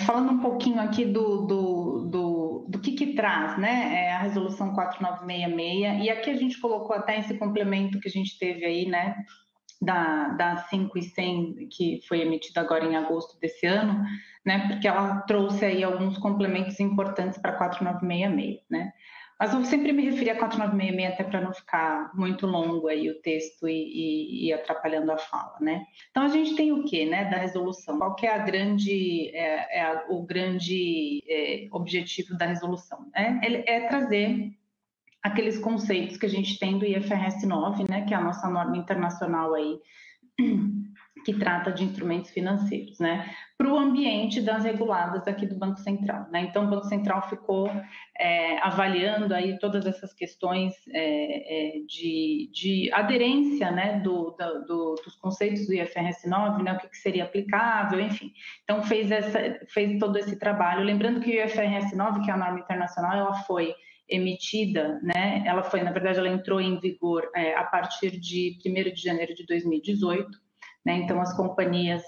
falando um pouquinho aqui do que traz, né, a resolução 4966, e aqui a gente colocou até esse complemento que a gente teve aí, né, da 5.100, que foi emitida agora em agosto desse ano, né, porque ela trouxe aí alguns complementos importantes para 4966, né. Mas eu sempre me referi a 4966 até para não ficar muito longo aí o texto e atrapalhando a fala, né. Então a gente tem o que, né, da resolução? Qual que é o grande objetivo da resolução? É trazer aqueles conceitos que a gente tem do IFRS 9, né, que é a nossa norma internacional aí, que trata de instrumentos financeiros, né, para o ambiente das reguladas aqui do Banco Central, né. Então o Banco Central ficou avaliando aí todas essas questões de aderência, né, dos conceitos do IFRS 9, né, o que seria aplicável, enfim. Então fez todo esse trabalho, lembrando que o IFRS 9, que é a norma internacional, ela foi emitida, né, na verdade, ela entrou em vigor a partir de 1º de janeiro de 2018, né, então as companhias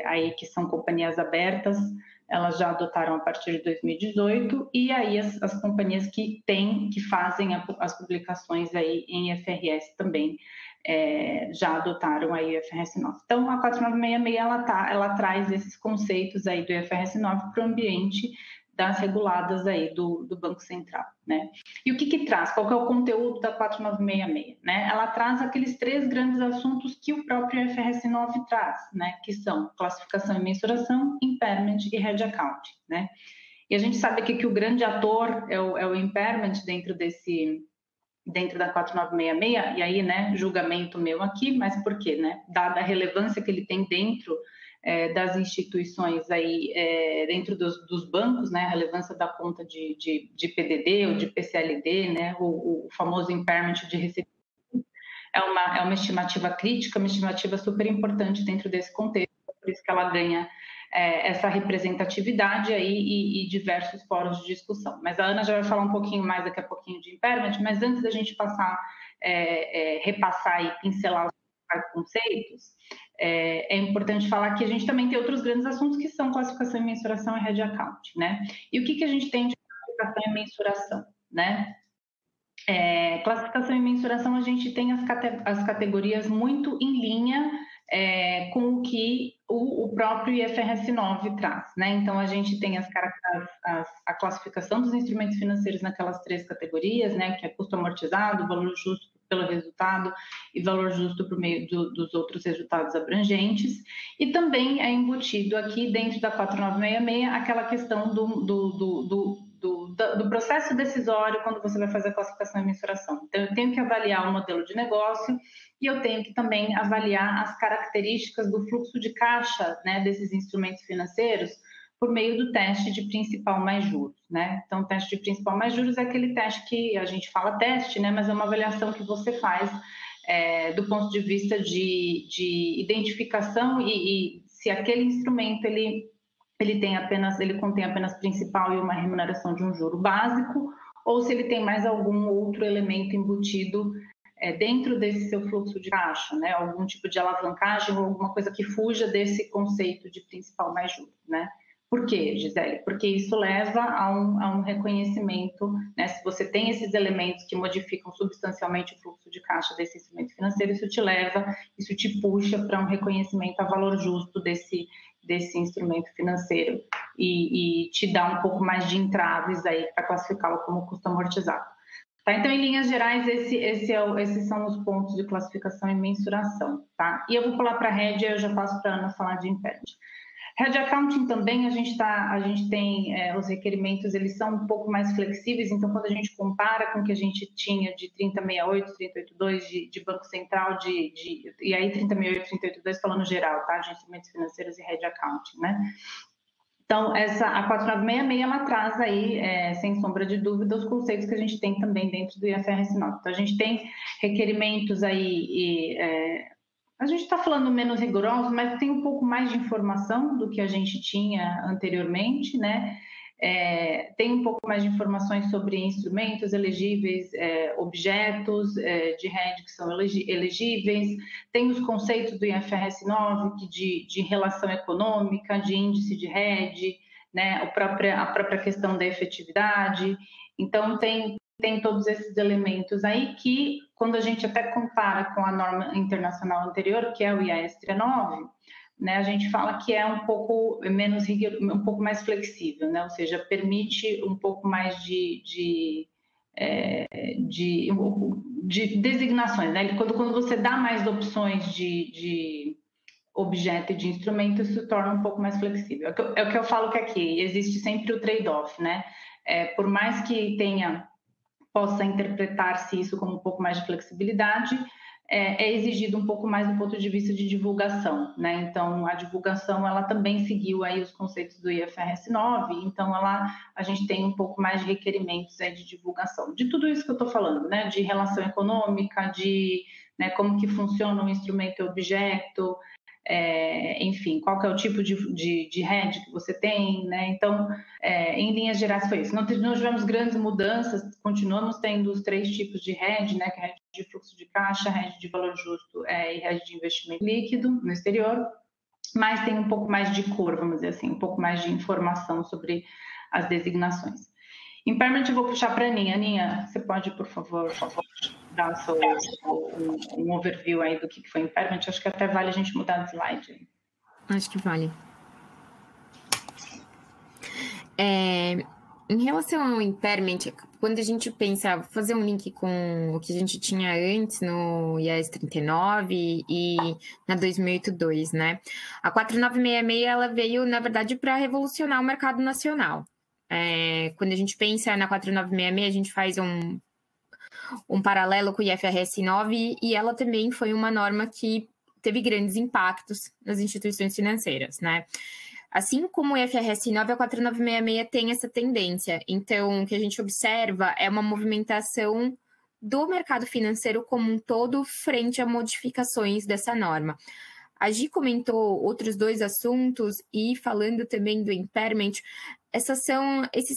aí que são companhias abertas, elas já adotaram a partir de 2018, e aí as companhias que fazem as publicações aí em IFRS também já adotaram a IFRS 9. Então a 4966 ela traz esses conceitos aí do IFRS 9 para o ambiente das reguladas aí do Banco Central, né? E o que traz? Qual que é o conteúdo da 4966, né? Ela traz aqueles 3 grandes assuntos que o próprio IFRS 9 traz, né? Que são classificação e mensuração, impairment e hedge accounting, né? E a gente sabe que o grande ator é o impairment dentro da 4966, e aí, né, julgamento meu aqui, mas por quê, né? Dada a relevância que ele tem dentro das instituições aí, dentro dos bancos, né, a relevância da conta de PDD ou de PCLD, né, o famoso impairment de recebíveis, é uma estimativa crítica, uma estimativa super importante dentro desse contexto, por isso que ela ganha essa representatividade aí e diversos fóruns de discussão. Mas a Ana já vai falar um pouquinho mais daqui a pouquinho de impairment, mas antes da gente repassar e pincelar os conceitos, é importante falar que a gente também tem outros grandes assuntos que são classificação e mensuração e hedge account, né? E o que a gente tem de classificação e mensuração, né? Classificação e mensuração, a gente tem as categorias muito em linha com o que o próprio IFRS 9 traz, né? Então a gente tem a classificação dos instrumentos financeiros naquelas 3 categorias, né? Que é custo amortizado, valor justo pelo resultado e valor justo por meio dos outros resultados abrangentes, e também é embutido aqui dentro da 4966 aquela questão do processo decisório quando você vai fazer a classificação e mensuração. Então eu tenho que avaliar o modelo de negócio e eu tenho que também avaliar as características do fluxo de caixa, né, desses instrumentos financeiros por meio do teste de principal mais juros, né? Então, o teste de principal mais juros é aquele teste que a gente fala teste, né? Mas é uma avaliação que você faz do ponto de vista de identificação e se aquele instrumento ele contém apenas principal e uma remuneração de um juro básico, ou se ele tem mais algum outro elemento embutido dentro desse seu fluxo de caixa, né? Algum tipo de alavancagem ou alguma coisa que fuja desse conceito de principal mais juros, né? Por quê, Gisele? Porque isso leva a um reconhecimento, né? Se você tem esses elementos que modificam substancialmente o fluxo de caixa desse instrumento financeiro, isso te puxa para um reconhecimento a valor justo desse instrumento financeiro e te dá um pouco mais de entraves aí para classificá-lo como custo amortizado. Tá? Então, em linhas gerais, esses são os pontos de classificação e mensuração, tá? E eu vou pular para a hedge e eu já passo para a Ana falar de impairment. Hedge accounting também, a gente tem os requerimentos, eles são um pouco mais flexíveis, então quando a gente compara com o que a gente tinha de 3068, 3082 de Banco Central, e aí 3068, 3082 falando geral, tá? De instrumentos financeiros e hedge accounting, né? Então, a 4966, ela traz aí, sem sombra de dúvida, os conceitos que a gente tem também dentro do IFRS 9. Então, a gente tem requerimentos aí, a gente está falando menos rigoroso, mas tem um pouco mais de informação do que a gente tinha anteriormente, né? Tem um pouco mais de informações sobre instrumentos elegíveis, objetos de hedge que são elegíveis, tem os conceitos do IFRS 9 de relação econômica, de índice de hedge, né, a própria questão da efetividade. Então, tem todos esses elementos aí que, quando a gente até compara com a norma internacional anterior, que é o IAS 39, né, a gente fala que é um pouco menos rigoroso, um pouco mais flexível, né, ou seja, permite um pouco mais de designações, né? Quando você dá mais opções de objeto e de instrumento, isso se torna um pouco mais flexível. É o que eu falo que aqui existe sempre o trade-off, né? Por mais que possa interpretar-se isso como um pouco mais de flexibilidade, é exigido um pouco mais do ponto de vista de divulgação, né? Então, a divulgação, ela também seguiu aí os conceitos do IFRS 9, então a gente tem um pouco mais de requerimentos aí de divulgação. De tudo isso que eu estou falando, né? De relação econômica, né, como que funciona o instrumento e objeto, enfim, qual que é o tipo de hedge que você tem, né? Então, em linhas gerais foi isso. Não tivemos grandes mudanças, continuamos tendo os 3 tipos de hedge, né? Que é hedge de fluxo de caixa, hedge de valor justo e hedge de investimento líquido no exterior, mas tem um pouco mais de cor, vamos dizer assim, um pouco mais de informação sobre as designações. Impairment eu vou puxar para a Aninha. Aninha, você pode, por favor, dar um overview aí do que foi impairment? Acho que até vale a gente mudar de slide aí. Acho que vale. Em relação ao impairment, quando a gente pensa, vou fazer um link com o que a gente tinha antes no IAS 39 e na 2082, né? A 4966, ela veio, na verdade, para revolucionar o mercado nacional. Quando a gente pensa na 4966, a gente faz um paralelo com o IFRS 9 e ela também foi uma norma que teve grandes impactos nas instituições financeiras, né? Assim como o IFRS 9, a 4966 tem essa tendência. Então, o que a gente observa é uma movimentação do mercado financeiro como um todo frente a modificações dessa norma. A Gi comentou outros 2 assuntos e falando também do impairment, esses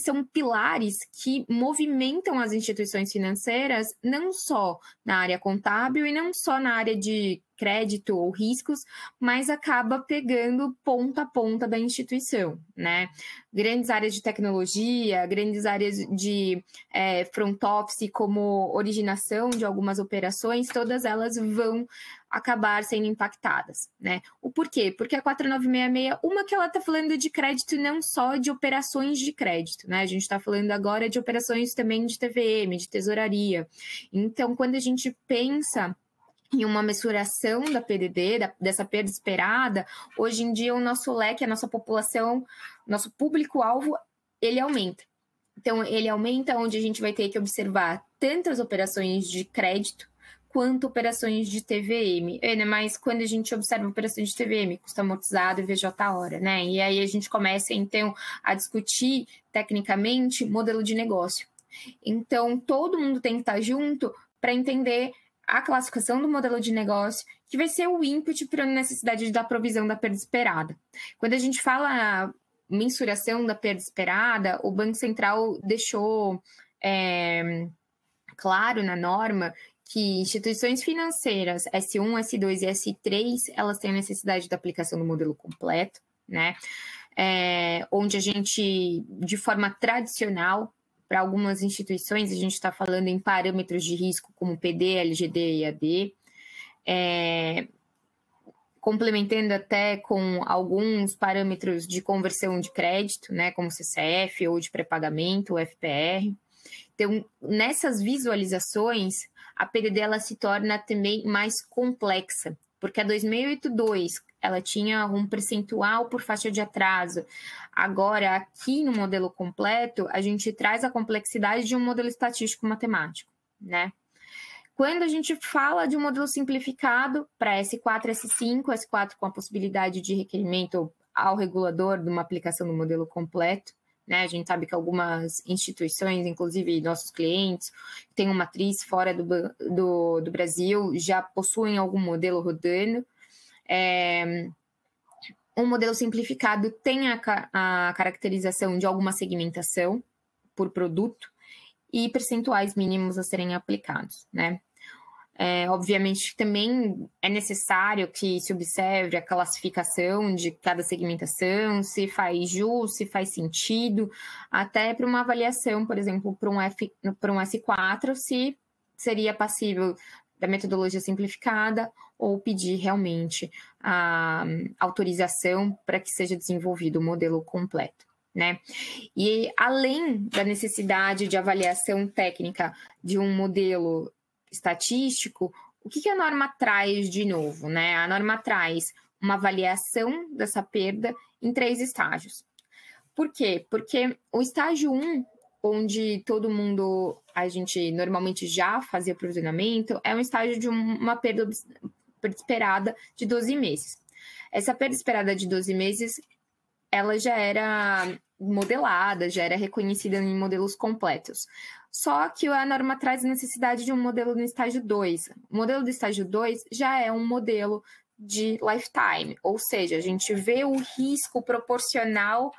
são pilares que movimentam as instituições financeiras não só na área contábil e não só na área de crédito ou riscos, mas acaba pegando ponta a ponta da instituição, né? Grandes áreas de tecnologia, grandes áreas de front office, como originação de algumas operações, todas elas vão acabar sendo impactadas, né? O porquê? Porque a 4966, uma que ela está falando de crédito não só de operações de crédito, né? A gente está falando agora de operações também de TVM, de tesouraria. Então, quando a gente pensa em uma mensuração da PDD, dessa perda esperada, hoje em dia o nosso leque, a nossa população, nosso público-alvo, ele aumenta. Então, ele aumenta onde a gente vai ter que observar tantas operações de crédito quanto operações de TVM, mas quando a gente observa operações de TVM, custo amortizado e VJ-hora, né? E aí a gente começa, então, a discutir tecnicamente modelo de negócio. Então, todo mundo tem que estar junto para entender a classificação do modelo de negócio, que vai ser o input para a necessidade da provisão da perda esperada. Quando a gente fala mensuração da perda esperada, o Banco Central deixou claro na norma que instituições financeiras S1, S2 e S3, elas têm a necessidade da aplicação do modelo completo, né? Onde a gente, de forma tradicional, para algumas instituições, a gente está falando em parâmetros de risco como PD, LGD e AD, complementando até com alguns parâmetros de conversão de crédito, né, como CCF ou de pré-pagamento, o FPR. Então, nessas visualizações, a PDD ela se torna também mais complexa, porque a 2082 ela tinha um percentual por faixa de atraso. Agora, aqui no modelo completo, a gente traz a complexidade de um modelo estatístico matemático, né? Quando a gente fala de um modelo simplificado para S4, S5, S4 com a possibilidade de requerimento ao regulador de uma aplicação do modelo completo, né? A gente sabe que algumas instituições, inclusive nossos clientes, que têm uma matriz fora do Brasil, já possuem algum modelo rodando. Um modelo simplificado tem a caracterização de alguma segmentação por produto e percentuais mínimos a serem aplicados, né? Obviamente, também é necessário que se observe a classificação de cada segmentação, se faz jus, se faz sentido, até para uma avaliação, por exemplo, para um S4, se seria passível da metodologia simplificada ou pedir realmente a autorização para que seja desenvolvido o modelo completo, né? E além da necessidade de avaliação técnica de um modelo estatístico, o que a norma traz de novo, né? A norma traz uma avaliação dessa perda em 3 estágios. Por quê? Porque o estágio 1, onde todo mundo, a gente normalmente já fazia provisionamento, é um estágio de uma perda esperada de 12 meses. Essa perda esperada de 12 meses, ela já era modelada, já era reconhecida em modelos completos. Só que a norma traz a necessidade de um modelo no estágio 2. O modelo do estágio 2 já é um modelo de lifetime, ou seja, a gente vê o risco proporcional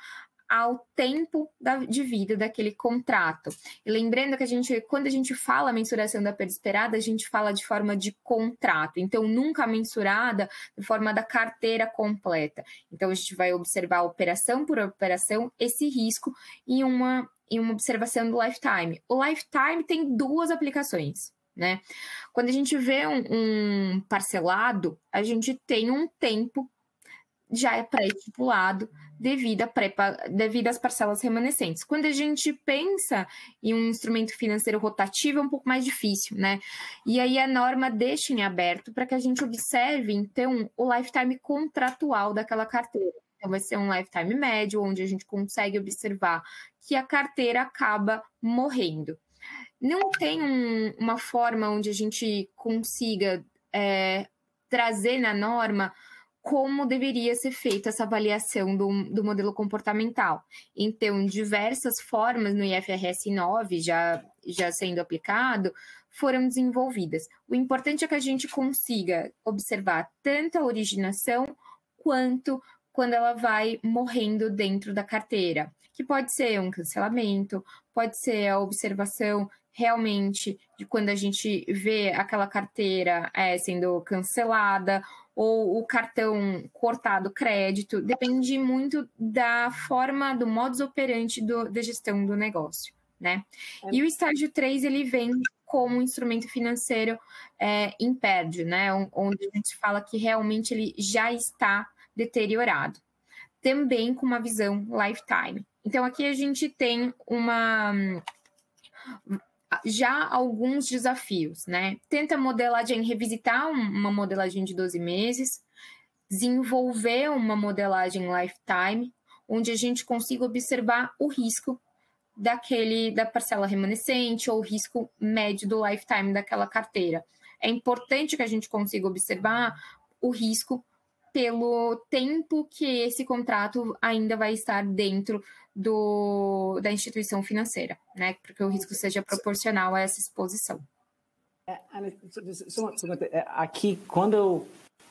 ao tempo de vida daquele contrato. E lembrando que quando a gente fala mensuração da perda esperada, a gente fala de forma de contrato, então nunca mensurada de forma da carteira completa. Então a gente vai observar operação por operação esse risco em uma observação do lifetime. O lifetime tem 2 aplicações, né? Quando a gente vê um parcelado, a gente tem um tempo já é pré-estipulado devido às parcelas remanescentes. Quando a gente pensa em um instrumento financeiro rotativo, é um pouco mais difícil, né? E aí a norma deixa em aberto para que a gente observe, então, o lifetime contratual daquela carteira. Então, vai ser um lifetime médio, onde a gente consegue observar que a carteira acaba morrendo. Não tem uma forma onde a gente consiga trazer na norma como deveria ser feita essa avaliação do modelo comportamental. Então, diversas formas no IFRS 9 já sendo aplicado foram desenvolvidas. O importante é que a gente consiga observar tanto a originação quanto quando ela vai morrendo dentro da carteira, que pode ser um cancelamento, pode ser a observação realmente de quando a gente vê aquela carteira sendo cancelada, ou o cartão cortado crédito, depende muito da forma, do modus operandi da gestão do negócio, né? E o estágio 3, ele vem como um instrumento financeiro impaired, né? Onde a gente fala que realmente ele já está deteriorado. Também com uma visão lifetime. Então, aqui a gente tem já alguns desafios, né? Tenta modelagem, revisitar uma modelagem de 12 meses, desenvolver uma modelagem lifetime, onde a gente consiga observar o risco da parcela remanescente ou o risco médio do lifetime daquela carteira. É importante que a gente consiga observar o risco pelo tempo que esse contrato ainda vai estar dentro da instituição financeira, né? Porque o risco seja proporcional a essa exposição. Ana, só uma pergunta. Aqui, quando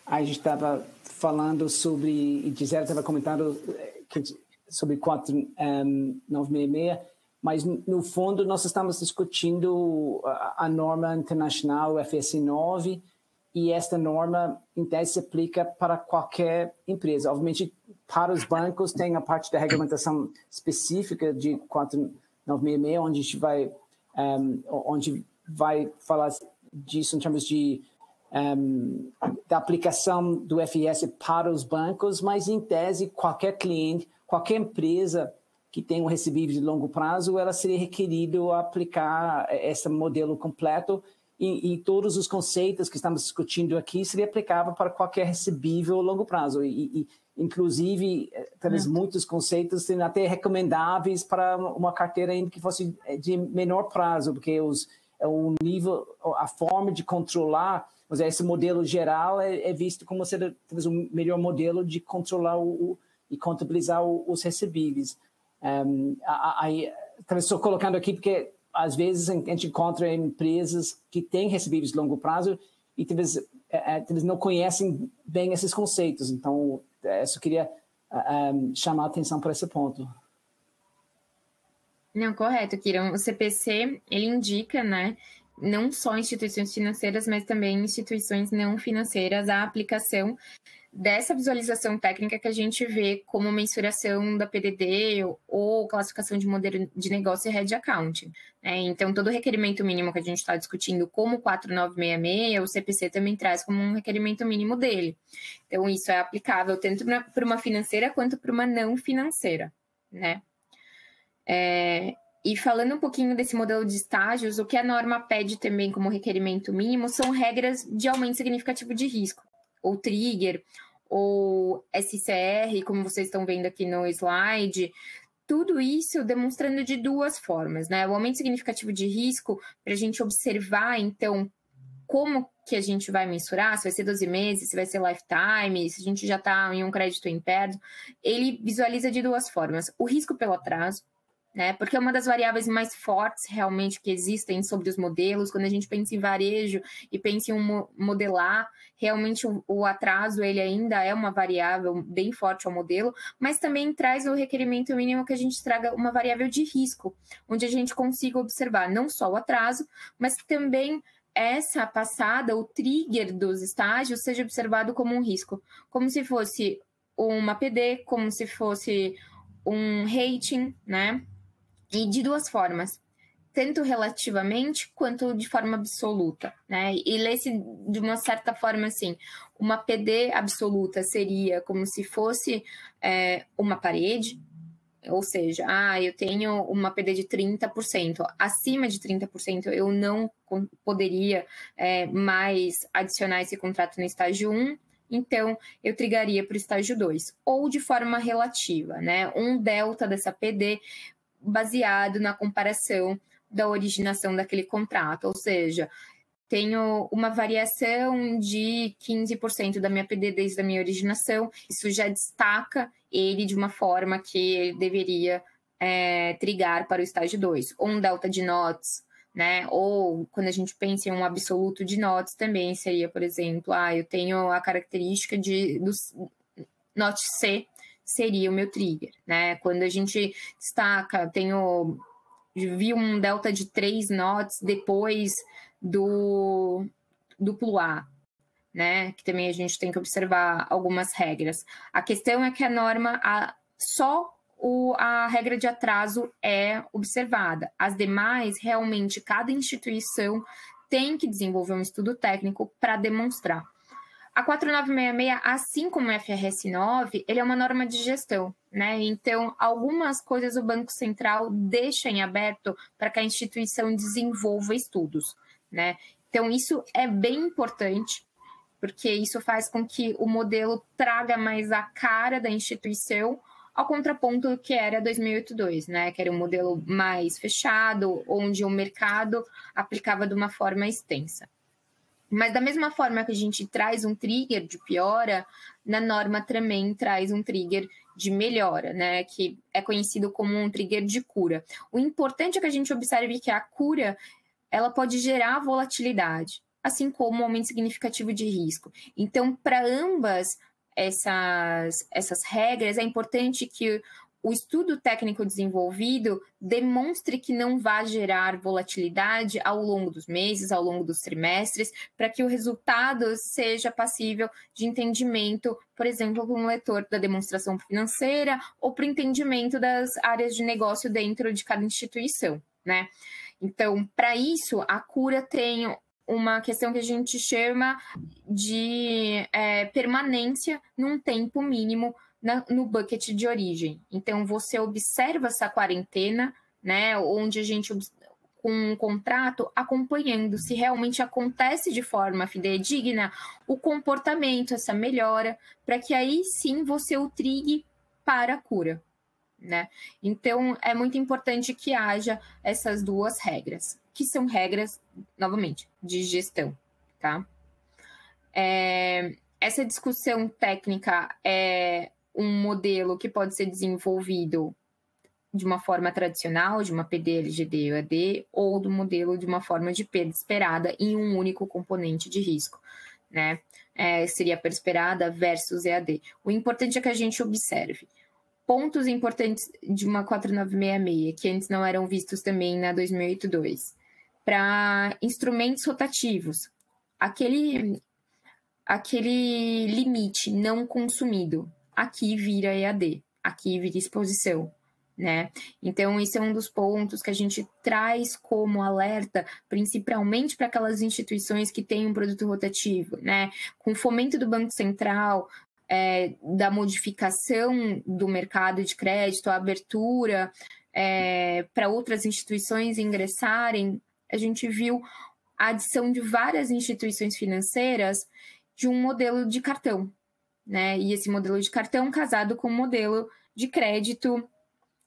a gente estava falando sobre, e Gisela estava comentando sobre 4966, mas no fundo nós estamos discutindo a norma internacional FS 9, e esta norma, em tese, se aplica para qualquer empresa. Obviamente, para os bancos, tem a parte da regulamentação específica de 4966, onde vai falar disso em termos da aplicação do FS para os bancos, mas, em tese, qualquer cliente, qualquer empresa que tem um recebível de longo prazo, ela seria requerido a aplicar esse modelo completo. E todos os conceitos que estamos discutindo aqui seria aplicável para qualquer recebível a longo prazo. Inclusive, talvez muitos conceitos seriam até recomendáveis para uma carteira ainda que fosse de menor prazo, porque o nível, a forma de controlar, esse modelo geral é visto como ser talvez o melhor modelo de controlar e contabilizar os recebíveis. Talvez estou colocando aqui porque às vezes a gente encontra empresas que têm recebíveis de longo prazo e talvez não conhecem bem esses conceitos. Então, eu só queria chamar a atenção para esse ponto. Não, correto, Kiran. O CPC, ele indica, né, não só instituições financeiras, mas também instituições não financeiras, a aplicação dessa visualização técnica que a gente vê como mensuração da PDD ou classificação de modelo de negócio e head accounting, né? Então, todo requerimento mínimo que a gente está discutindo como 4966, o CPC também traz como um requerimento mínimo dele. Então, isso é aplicável tanto para uma financeira quanto para uma não financeira, né? E falando um pouquinho desse modelo de estágios, o que a norma pede também como requerimento mínimo são regras de aumento significativo de risco, ou trigger, ou SCR, como vocês estão vendo aqui no slide. Tudo isso demonstrando de duas formas, né? O aumento significativo de risco, para a gente observar, então, como que a gente vai mensurar, se vai ser 12 meses, se vai ser lifetime, se a gente já está em um crédito impaired, ele visualiza de duas formas. O risco pelo atraso, né? Porque é uma das variáveis mais fortes realmente que existem sobre os modelos. Quando a gente pensa em varejo e pensa em modelar, realmente o atraso ele ainda é uma variável bem forte ao modelo, mas também traz o requerimento mínimo que a gente traga uma variável de risco, onde a gente consiga observar não só o atraso, mas também essa passada, o trigger dos estágios, seja observado como um risco, como se fosse uma PD, como se fosse um rating, né? E de duas formas, tanto relativamente quanto de forma absoluta, né? E lê-se de uma certa forma assim, uma PD absoluta seria como se fosse uma parede, ou seja, eu tenho uma PD de 30%, acima de 30% eu não poderia mais adicionar esse contrato no estágio 1, então eu trigaria para o estágio 2, ou de forma relativa, né? Um delta dessa PD baseado na comparação da originação daquele contrato, ou seja, tenho uma variação de 15% da minha PD desde a minha originação, isso já destaca ele de uma forma que ele deveria trigar para o estágio 2, ou um delta de NOTs, né? Ou quando a gente pensa em um absoluto de NOTs também seria, por exemplo, eu tenho a característica dos NOT C, seria o meu trigger, né? Quando a gente destaca, vi um delta de 3 NOTs depois do duplo A, né? Que também a gente tem que observar algumas regras. A questão é que a norma, só a regra de atraso é observada. As demais, realmente, cada instituição tem que desenvolver um estudo técnico para demonstrar. A 4966, assim como o FRS 9, ele é uma norma de gestão, né? Então, algumas coisas o Banco Central deixa em aberto para que a instituição desenvolva estudos, né? Então, isso é bem importante, porque isso faz com que o modelo traga mais a cara da instituição, ao contraponto que era 2008-2, né? Que era um modelo mais fechado, onde o mercado aplicava de uma forma extensa. Mas da mesma forma que a gente traz um trigger de piora, na norma também traz um trigger de melhora, né? Que é conhecido como um trigger de cura. O importante é que a gente observe que a cura ela pode gerar volatilidade, assim como um aumento significativo de risco. Então, para ambas essas regras, é importante que o estudo técnico desenvolvido demonstre que não vai gerar volatilidade ao longo dos meses, ao longo dos trimestres, para que o resultado seja passível de entendimento, por exemplo, com o leitor da demonstração financeira ou para o entendimento das áreas de negócio dentro de cada instituição, né? Então, para isso, a cura tem uma questão que a gente chama de permanência num tempo mínimo no bucket de origem. Então, você observa essa quarentena, né, onde a gente, com um contrato, acompanhando se realmente acontece de forma fidedigna o comportamento, essa melhora, para que aí sim você o trigue para a cura, né? Então, é muito importante que haja essas duas regras, que são regras, novamente, de gestão, tá? Essa discussão técnica é um modelo que pode ser desenvolvido de uma forma tradicional, de uma PD, LGD ou EAD, ou do modelo de uma forma de perda esperada em um único componente de risco, né? Seria a perda esperada versus EAD. O importante é que a gente observe pontos importantes de uma 4966, que antes não eram vistos também na 2008-2. para instrumentos rotativos. Aquele limite não consumido, aqui vira EAD, aqui vira exposição, né? Então, esse é um dos pontos que a gente traz como alerta, principalmente para aquelas instituições que têm um produto rotativo, né? Com o fomento do Banco Central, da modificação do mercado de crédito, a abertura para outras instituições ingressarem, a gente viu a adição de várias instituições financeiras de um modelo de cartão, né? E esse modelo de cartão casado com um modelo de crédito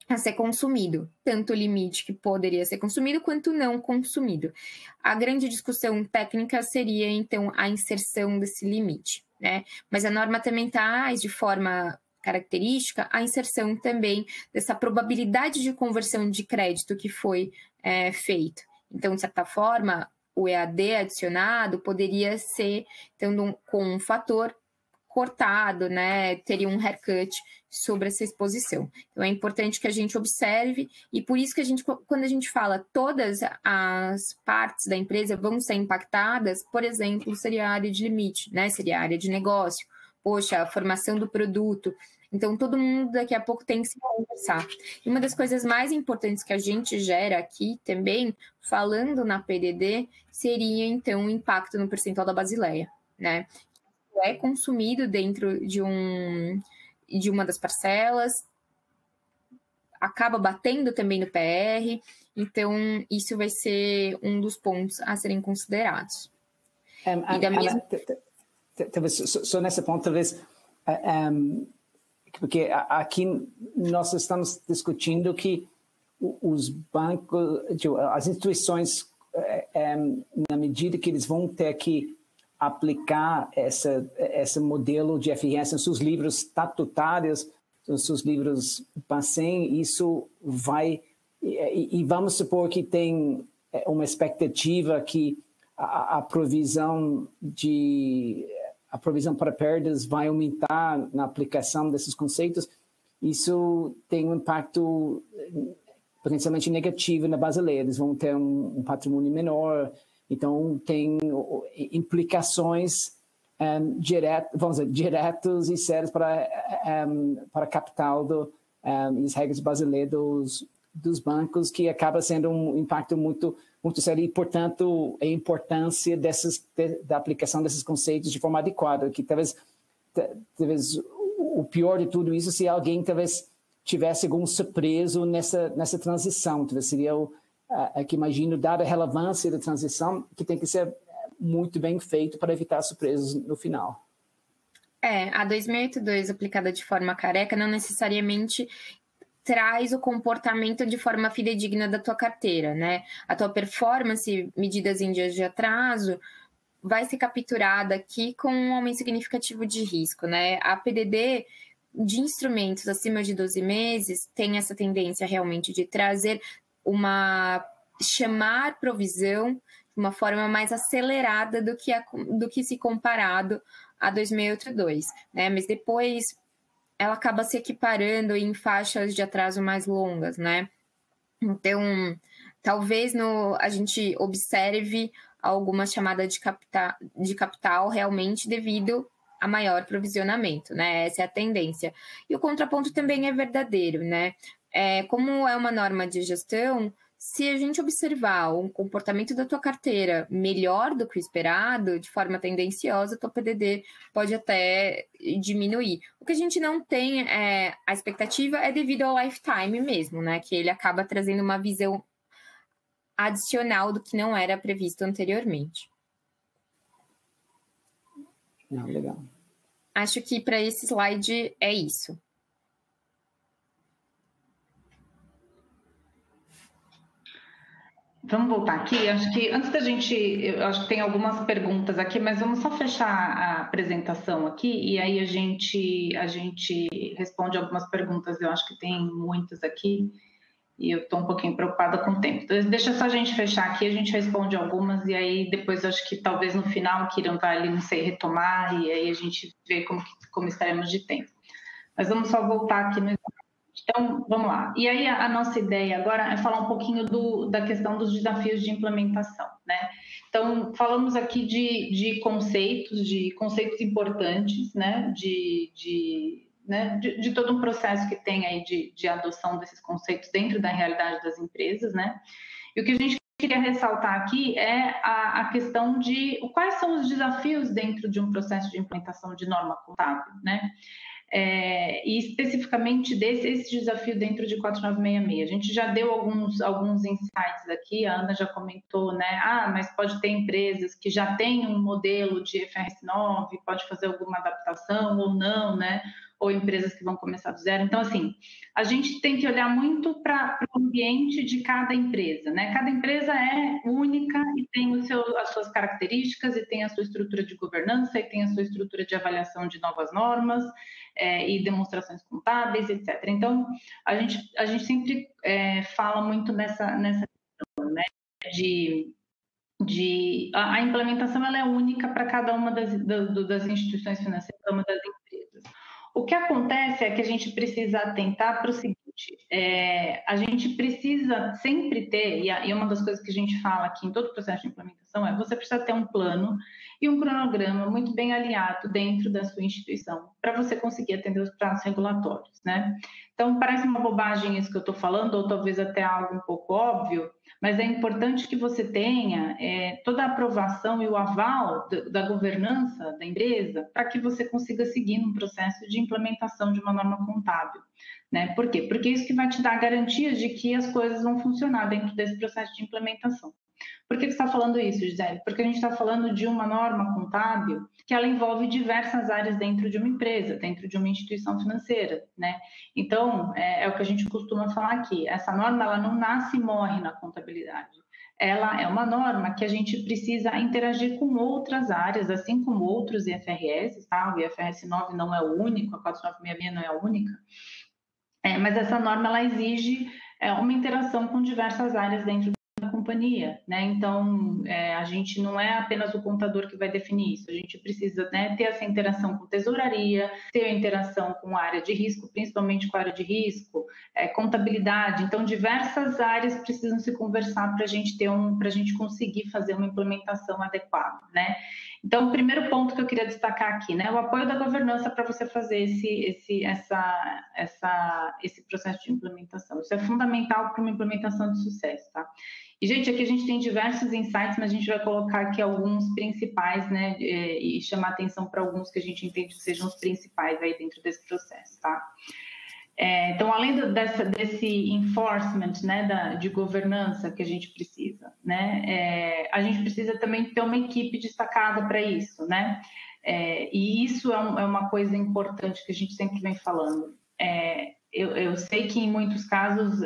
a ser consumido, tanto o limite que poderia ser consumido quanto não consumido. A grande discussão técnica seria, então, a inserção desse limite, né? Mas a norma também traz de forma característica a inserção também dessa probabilidade de conversão de crédito que foi feito. Então, de certa forma, o EAD adicionado poderia ser, então, com um fator cortado, né? Teria um haircut sobre essa exposição. Então, é importante que a gente observe, e por isso que quando a gente fala todas as partes da empresa vão ser impactadas, por exemplo, seria a área de limite, né? Seria a área de negócio, poxa, a formação do produto. Então, todo mundo daqui a pouco tem que se conversar. E uma das coisas mais importantes que a gente gera aqui também, falando na PDD, seria, então, o impacto no percentual da Basileia, né? É consumido dentro de uma das parcelas, acaba batendo também no PR, então isso vai ser um dos pontos a serem considerados. Talvez, só nesse ponto, talvez, porque aqui nós estamos discutindo que os bancos, as instituições, na medida que eles vão ter que aplicar esse modelo de FRS nos seus livros estatutários, nos seus livros Bacen, isso vai... E vamos supor que tem uma expectativa que a provisão para perdas vai aumentar na aplicação desses conceitos. Isso tem um impacto potencialmente negativo na Basileia. Eles vão ter um patrimônio menor. Então, tem implicações diretas e sérias para capital e as regras brasileiras dos bancos, que acaba sendo um impacto muito, muito sério e, portanto, a importância da aplicação desses conceitos de forma adequada, que talvez o pior de tudo isso se alguém talvez tivesse algum surpreso nessa transição. Talvez seria que imagino, dada a relevância da transição, que tem que ser muito bem feito para evitar surpresas no final. A 2082 aplicada de forma careca não necessariamente traz o comportamento de forma fidedigna da tua carteira, né? A tua performance, medidas em dias de atraso, vai ser capturada aqui com um aumento significativo de risco, né? A PDD de instrumentos acima de 12 meses tem essa tendência realmente de trazer chamar provisão de uma forma mais acelerada do que se comparado a 2082, né? Mas depois ela acaba se equiparando em faixas de atraso mais longas, né? Então, talvez a gente observe alguma chamada de capital realmente devido a maior provisionamento, né? Essa é a tendência. E o contraponto também é verdadeiro, né? Como é uma norma de gestão, se a gente observar um comportamento da tua carteira melhor do que o esperado, de forma tendenciosa, a tua PDD pode até diminuir. O que a gente não tem, a expectativa é devido ao lifetime mesmo, né? Que ele acaba trazendo uma visão adicional do que não era previsto anteriormente. Não, legal. Acho que para esse slide é isso. Vamos voltar aqui. Acho que antes da gente, eu acho que tem algumas perguntas aqui, mas vamos só fechar a apresentação aqui e aí a gente responde algumas perguntas. Eu acho que tem muitas aqui e eu estou um pouquinho preocupada com o tempo. Então, deixa só a gente fechar aqui, a gente responde algumas e aí depois acho que talvez no final queiram estar ali, não sei, retomar e aí a gente vê como estaremos de tempo. Mas vamos só voltar aqui no Então, vamos lá. E aí, a nossa ideia agora é falar um pouquinho da questão dos desafios de implementação, né? Então, falamos aqui de conceitos importantes, né? De todo um processo que tem aí de adoção desses conceitos dentro da realidade das empresas, né? E o que a gente queria ressaltar aqui é a questão de quais são os desafios dentro de um processo de implementação de norma contábil, né? E especificamente esse desafio dentro de 4966. A gente já deu alguns insights aqui, a Ana já comentou, né? Mas pode ter empresas que já têm um modelo de IFRS 9, pode fazer alguma adaptação ou não, né? Ou empresas que vão começar do zero. Então, assim, a gente tem que olhar muito para o ambiente de cada empresa, né? Cada empresa é única e tem as suas características, e tem a sua estrutura de governança, e tem a sua estrutura de avaliação de novas normas, e demonstrações contábeis, etc. Então, a gente sempre fala muito nessa questão, né? A implementação ela é única para cada uma das instituições financeiras, cada uma das empresas. O que acontece é que a gente precisa atentar para o seguinte, a gente precisa sempre ter, e uma das coisas que a gente fala aqui em todo o processo de implementação você precisa ter um plano e um cronograma muito bem alinhado dentro da sua instituição para você conseguir atender os prazos regulatórios, né? Então, parece uma bobagem isso que eu estou falando, ou talvez até algo um pouco óbvio, mas é importante que você tenha toda a aprovação e o aval da governança da empresa para que você consiga seguir num processo de implementação de uma norma contábil, né? Por quê? Porque isso que vai te dar a garantia de que as coisas vão funcionar dentro desse processo de implementação. Por que você está falando isso, Gisele? Porque a gente está falando de uma norma contábil que ela envolve diversas áreas dentro de uma empresa, dentro de uma instituição financeira, né? Então, é o que a gente costuma falar aqui. Essa norma, ela não nasce e morre na contabilidade. Ela é uma norma que a gente precisa interagir com outras áreas, assim como outros IFRS, tá? O IFRS 9 não é o único, a 4966 não é a única. Mas essa norma, ela exige uma interação com diversas áreas dentro da companhia, né? Então, a gente não é apenas o contador que vai definir isso, a gente precisa, né, ter essa interação com tesouraria, ter a interação com a área de risco, principalmente com a área de risco, contabilidade. Então, diversas áreas precisam se conversar para a gente conseguir fazer uma implementação adequada, né? Então, o primeiro ponto que eu queria destacar aqui, né, o apoio da governança para você fazer esse processo de implementação. Isso é fundamental para uma implementação de sucesso, tá? E, gente, aqui a gente tem diversos insights, mas a gente vai colocar aqui alguns principais, né, e chamar atenção para alguns que a gente entende que sejam os principais aí dentro desse processo, tá? Então, além desse enforcement, né, de governança que a gente precisa, né, a gente precisa também ter uma equipe destacada para isso, né? E isso é uma coisa importante que a gente sempre vem falando. Eu sei que em muitos casos,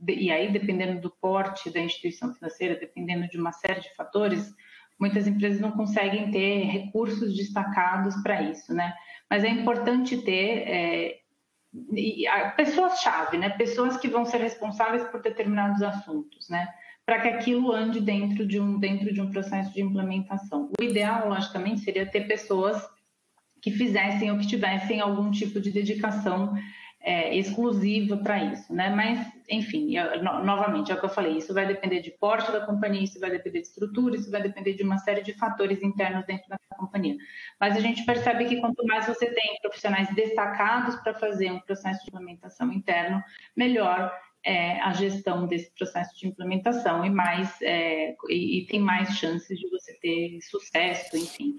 e aí dependendo do porte da instituição financeira, dependendo de uma série de fatores, muitas empresas não conseguem ter recursos destacados para isso, né? Mas é importante ter pessoas-chave, né? Pessoas que vão ser responsáveis por determinados assuntos, né? Para que aquilo ande dentro de um processo de implementação. O ideal, logicamente, seria ter pessoas que fizessem ou que tivessem algum tipo de dedicação exclusiva para isso, né? Mas, enfim, novamente, é o que eu falei, isso vai depender de porte da companhia, isso vai depender de estrutura, isso vai depender de uma série de fatores internos dentro da companhia. Mas a gente percebe que quanto mais você tem profissionais destacados para fazer um processo de implementação interno, melhor a gestão desse processo de implementação e tem mais chances de você ter sucesso, enfim,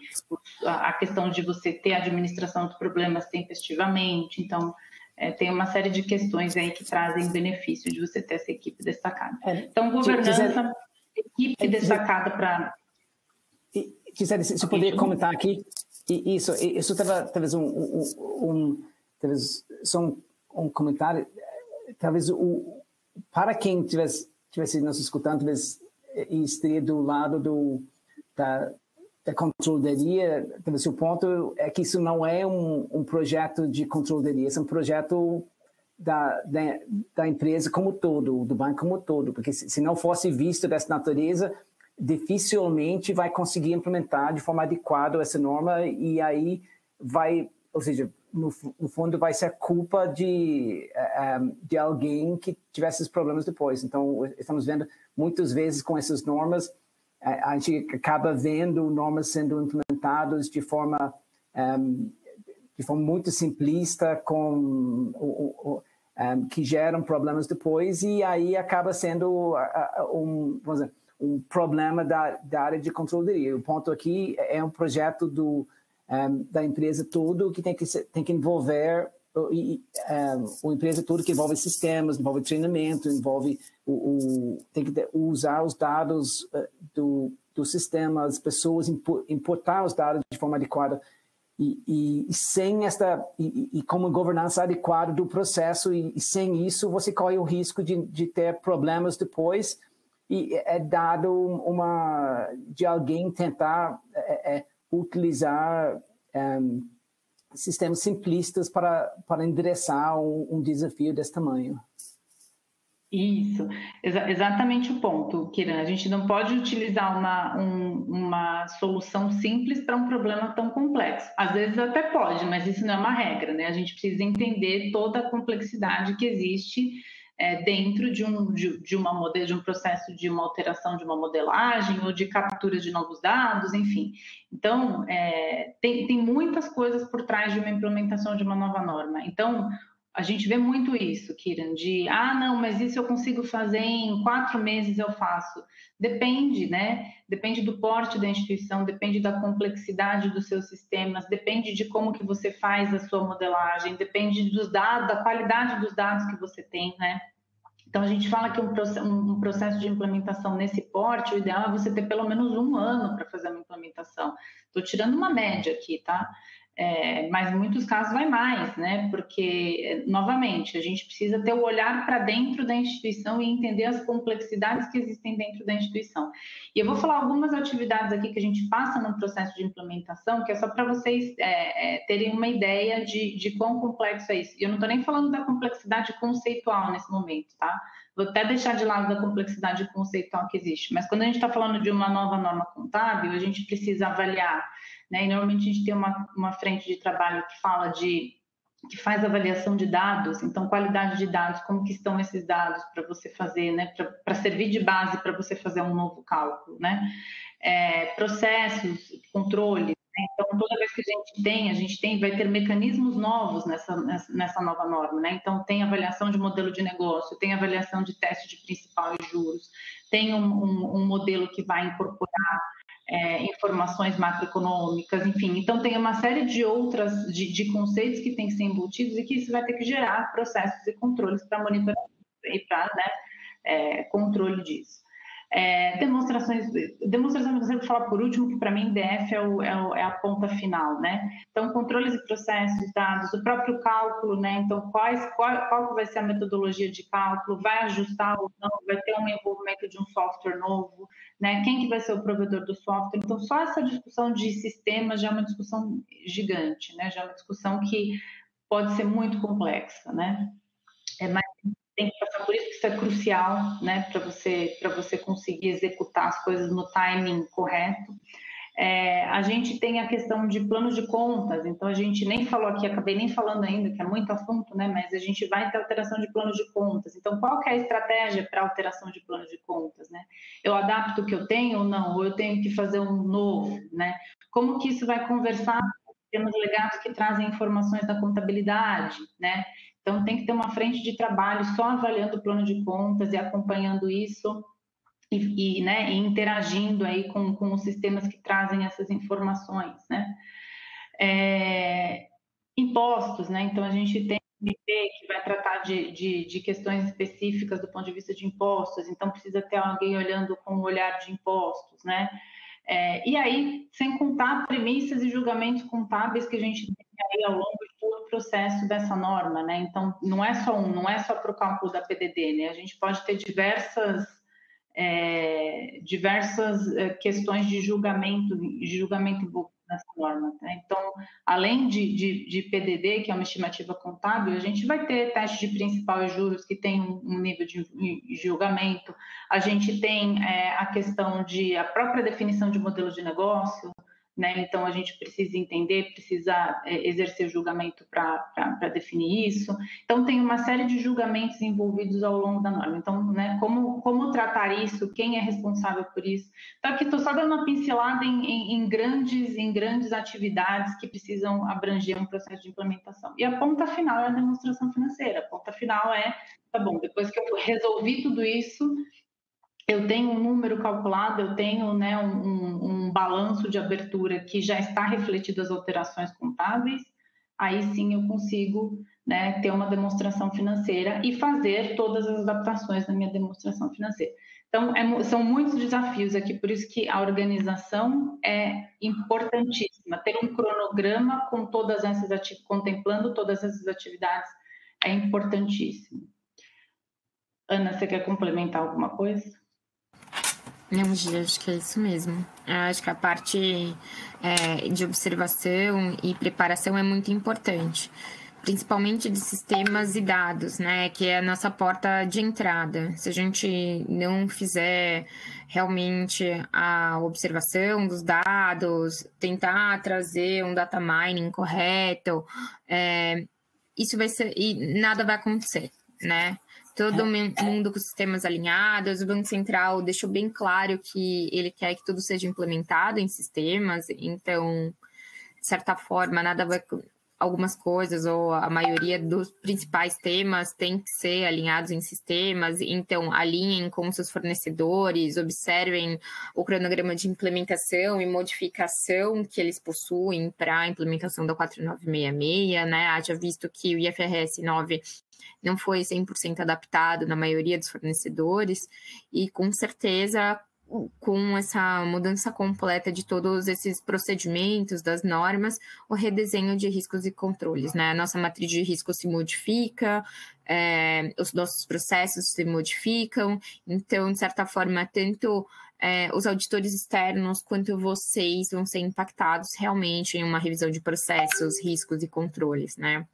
a questão de você ter a administração dos problemas tempestivamente, então tem uma série de questões aí que trazem benefício de você ter essa equipe destacada. Então, governança, equipe destacada para... Gisele, se eu poder comentar aqui, isso talvez só um comentário, talvez para quem tivesse nos escutando, talvez estaria do lado da controladoria, talvez o ponto é que isso não é um projeto de controladoria, é um projeto da empresa como todo, do banco como todo, porque se não fosse visto dessa natureza, dificilmente vai conseguir implementar de forma adequada essa norma e aí vai, ou seja, no fundo, vai ser culpa de alguém que tivesse esses problemas depois. Então, estamos vendo muitas vezes com essas normas, a gente acaba vendo normas sendo implementadas de forma muito simplista, que geram problemas depois, e aí acaba sendo um problema da área de controladoria. O ponto aqui é um projeto da empresa todo que tem que envolver a empresa toda, que envolve sistemas, envolve treinamento, envolve tem que usar os dados do sistema, as pessoas importar os dados de forma adequada e sem com uma governança adequada do processo, e sem isso você corre o risco de ter problemas depois, e é dado de alguém tentar utilizar sistemas simplistas para endereçar um desafio desse tamanho. Isso, exatamente o ponto, Kiran. A gente não pode utilizar uma solução simples para um problema tão complexo. Às vezes até pode, mas isso não é uma regra, né? A gente precisa entender toda a complexidade que existe dentro de um processo de uma alteração de uma modelagem ou de captura de novos dados, enfim. Então, tem muitas coisas por trás de uma implementação de uma nova norma. Então, a gente vê muito isso, Kiran, não, mas isso eu consigo fazer em 4 meses eu faço. Depende, né? Depende do porte da instituição, depende da complexidade dos seus sistemas, depende de como que você faz a sua modelagem, depende dos dados, da qualidade dos dados que você tem, né? Então, a gente fala que um processo de implementação nesse porte, o ideal é você ter pelo menos 1 ano para fazer uma implementação. Estou tirando uma média aqui, tá? Mas em muitos casos vai mais, né? Porque, novamente, a gente precisa ter o olhar para dentro da instituição e entender as complexidades que existem dentro da instituição. E eu vou falar algumas atividades aqui que a gente passa no processo de implementação, que é só para vocês terem uma ideia de quão complexo é isso. E eu não estou nem falando da complexidade conceitual nesse momento, tá? Vou até deixar de lado da complexidade conceitual que existe, mas quando a gente está falando de uma nova norma contábil, a gente precisa avaliar, né? E normalmente a gente tem uma frente de trabalho que faz avaliação de dados, então qualidade de dados, como que estão esses dados para você fazer, né? Para servir de base para você fazer um novo cálculo, né? Processos, controles. Então, toda vez que a gente vai ter mecanismos novos nessa nova norma, né? Então, tem avaliação de modelo de negócio, tem avaliação de teste de principal e juros, tem um modelo que vai incorporar informações macroeconômicas, enfim. Então, tem uma série de outras, de conceitos que tem que ser embutidos e que isso vai ter que gerar processos e controles para monitorar e para controle disso. Demonstrações eu vou falar por último, que para mim DF é a ponta final, né? Então, controles e processos, dados, o próprio cálculo, né? Então, qual que vai ser a metodologia de cálculo, vai ajustar ou não, vai ter um envolvimento de um software novo, né? Quem que vai ser o provedor do software? Então, só essa discussão de sistema já é uma discussão gigante, né? Já é uma discussão que pode ser muito complexa, né? Mas tem que passar por isso, que isso é crucial, né, para você conseguir executar as coisas no timing correto. A gente tem a questão de planos de contas, então a gente nem falou aqui, acabei nem falando ainda, que é muito assunto, né, mas a gente vai ter alteração de planos de contas. Então, qual que é a estratégia para alteração de planos de contas, né? Eu adapto o que eu tenho ou não? Ou eu tenho que fazer um novo, né? Como que isso vai conversar com os sistemas legados que trazem informações da contabilidade, né? Então, tem que ter uma frente de trabalho só avaliando o plano de contas e acompanhando isso e interagindo aí com os sistemas que trazem essas informações, né? Impostos, né? Então, a gente tem um MP que vai tratar de questões específicas do ponto de vista de impostos, então precisa ter alguém olhando com o olhar de impostos, né? E aí, sem contar premissas e julgamentos contábeis que a gente tem aí ao longo de todo o processo dessa norma, né? Então, não é só para o cálculo da PDD, né? A gente pode ter diversas questões de julgamento envolvidas nessa norma, né? Então, além de PDD, que é uma estimativa contábil, a gente vai ter teste de principal e juros que tem um nível de julgamento, a gente tem a questão a própria definição de modelo de negócio, né? Então, a gente precisa entender, precisa exercer julgamento para definir isso. Então, tem uma série de julgamentos envolvidos ao longo da norma. Então, né, como tratar isso, quem é responsável por isso? Então, aqui estou só dando uma pincelada em grandes atividades que precisam abranger um processo de implementação. E a ponta final é a demonstração financeira. A ponta final é, tá bom, depois que eu resolvi tudo isso, eu tenho um número calculado, eu tenho, né, um balanço de abertura que já está refletido as alterações contábeis, aí sim eu consigo, né, ter uma demonstração financeira e fazer todas as adaptações da minha demonstração financeira. Então, são muitos desafios aqui, por isso que a organização é importantíssima. Ter um cronograma com contemplando todas essas atividades é importantíssimo. Ana, você quer complementar alguma coisa? Não, Gia, acho que é isso mesmo. Acho que a parte de observação e preparação é muito importante, principalmente de sistemas e dados, né? Que é a nossa porta de entrada. Se a gente não fizer realmente a observação dos dados, tentar trazer um data mining correto, isso vai ser e nada vai acontecer, né? Todo mundo com sistemas alinhados, o Banco Central deixou bem claro que ele quer que tudo seja implementado em sistemas, então, de certa forma, nada vai... Algumas coisas, ou a maioria dos principais temas tem que ser alinhados em sistemas, então alinhem com seus fornecedores, observem o cronograma de implementação e modificação que eles possuem para a implementação da 4966, né? Haja visto que o IFRS 9 não foi 100% adaptado na maioria dos fornecedores, e com certeza, com essa mudança completa de todos esses procedimentos, das normas, o redesenho de riscos e controles, né? A nossa matriz de risco se modifica, os nossos processos se modificam, então, de certa forma, tanto os auditores externos quanto vocês vão ser impactados realmente em uma revisão de processos, riscos e controles, né?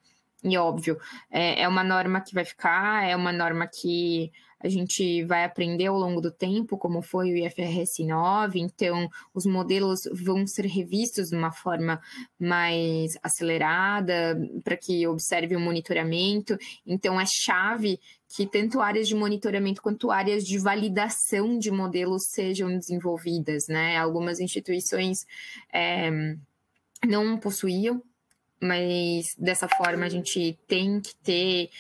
E óbvio, é uma norma que vai ficar, é uma norma que a gente vai aprender ao longo do tempo, como foi o IFRS 9, então os modelos vão ser revistos de uma forma mais acelerada, para que observe o monitoramento. Então é chave que tanto áreas de monitoramento quanto áreas de validação de modelos sejam desenvolvidas, né? Algumas instituições não possuíam, mas dessa forma a gente tem que ter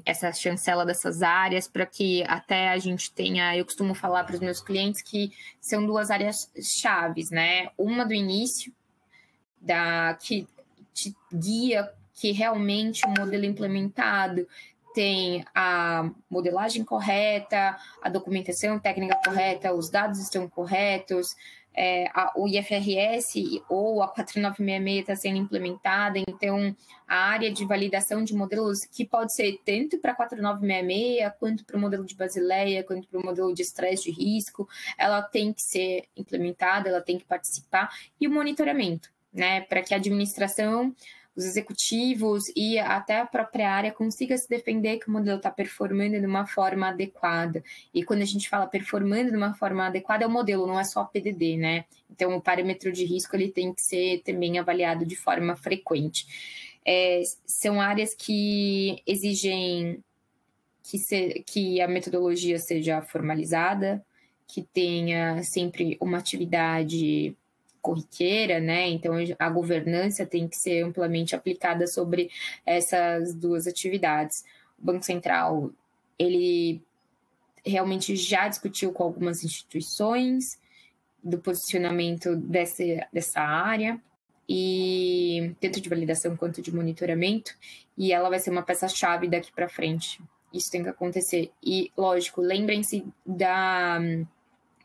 essa chancela dessas áreas para que até a gente tenha... Eu costumo falar para os meus clientes que são duas áreas chaves, né? Uma do início, que te guia que realmente o modelo implementado tem a modelagem correta, a documentação técnica correta, os dados estão corretos, o IFRS ou a 4966 está sendo implementada, então a área de validação de modelos, que pode ser tanto para a 4966, quanto para o modelo de Basileia, quanto para o modelo de estresse de risco, ela tem que ser implementada, ela tem que participar, e o monitoramento, né, para que a administração, os executivos e até a própria área consiga se defender que o modelo está performando de uma forma adequada. E quando a gente fala performando de uma forma adequada, é o modelo, não é só PDD, né? Então, o parâmetro de risco ele tem que ser também avaliado de forma frequente. São áreas que exigem que a metodologia seja formalizada, que tenha sempre uma atividade corriqueira, né? Então, a governança tem que ser amplamente aplicada sobre essas duas atividades. O Banco Central, ele realmente já discutiu com algumas instituições do posicionamento dessa área, e tanto de validação quanto de monitoramento, e ela vai ser uma peça-chave daqui para frente. Isso tem que acontecer. E, lógico, lembrem-se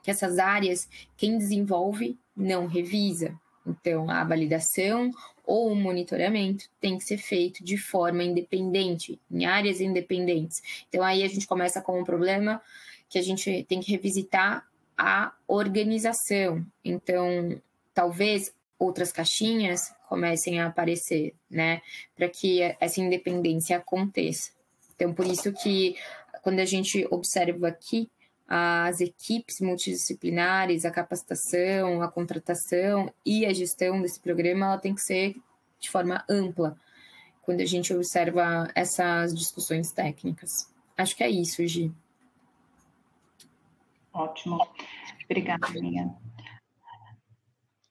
que essas áreas, quem desenvolve não revisa. Então, a validação ou o monitoramento tem que ser feito de forma independente, em áreas independentes. Então, aí a gente começa com um problema que a gente tem que revisitar a organização. Então, talvez outras caixinhas comecem a aparecer, né, para que essa independência aconteça. Então, por isso que, quando a gente observa aqui, as equipes multidisciplinares, a capacitação, a contratação e a gestão desse programa, ela tem que ser de forma ampla, quando a gente observa essas discussões técnicas. Acho que é isso, Gi. Ótimo. Obrigada, Minha.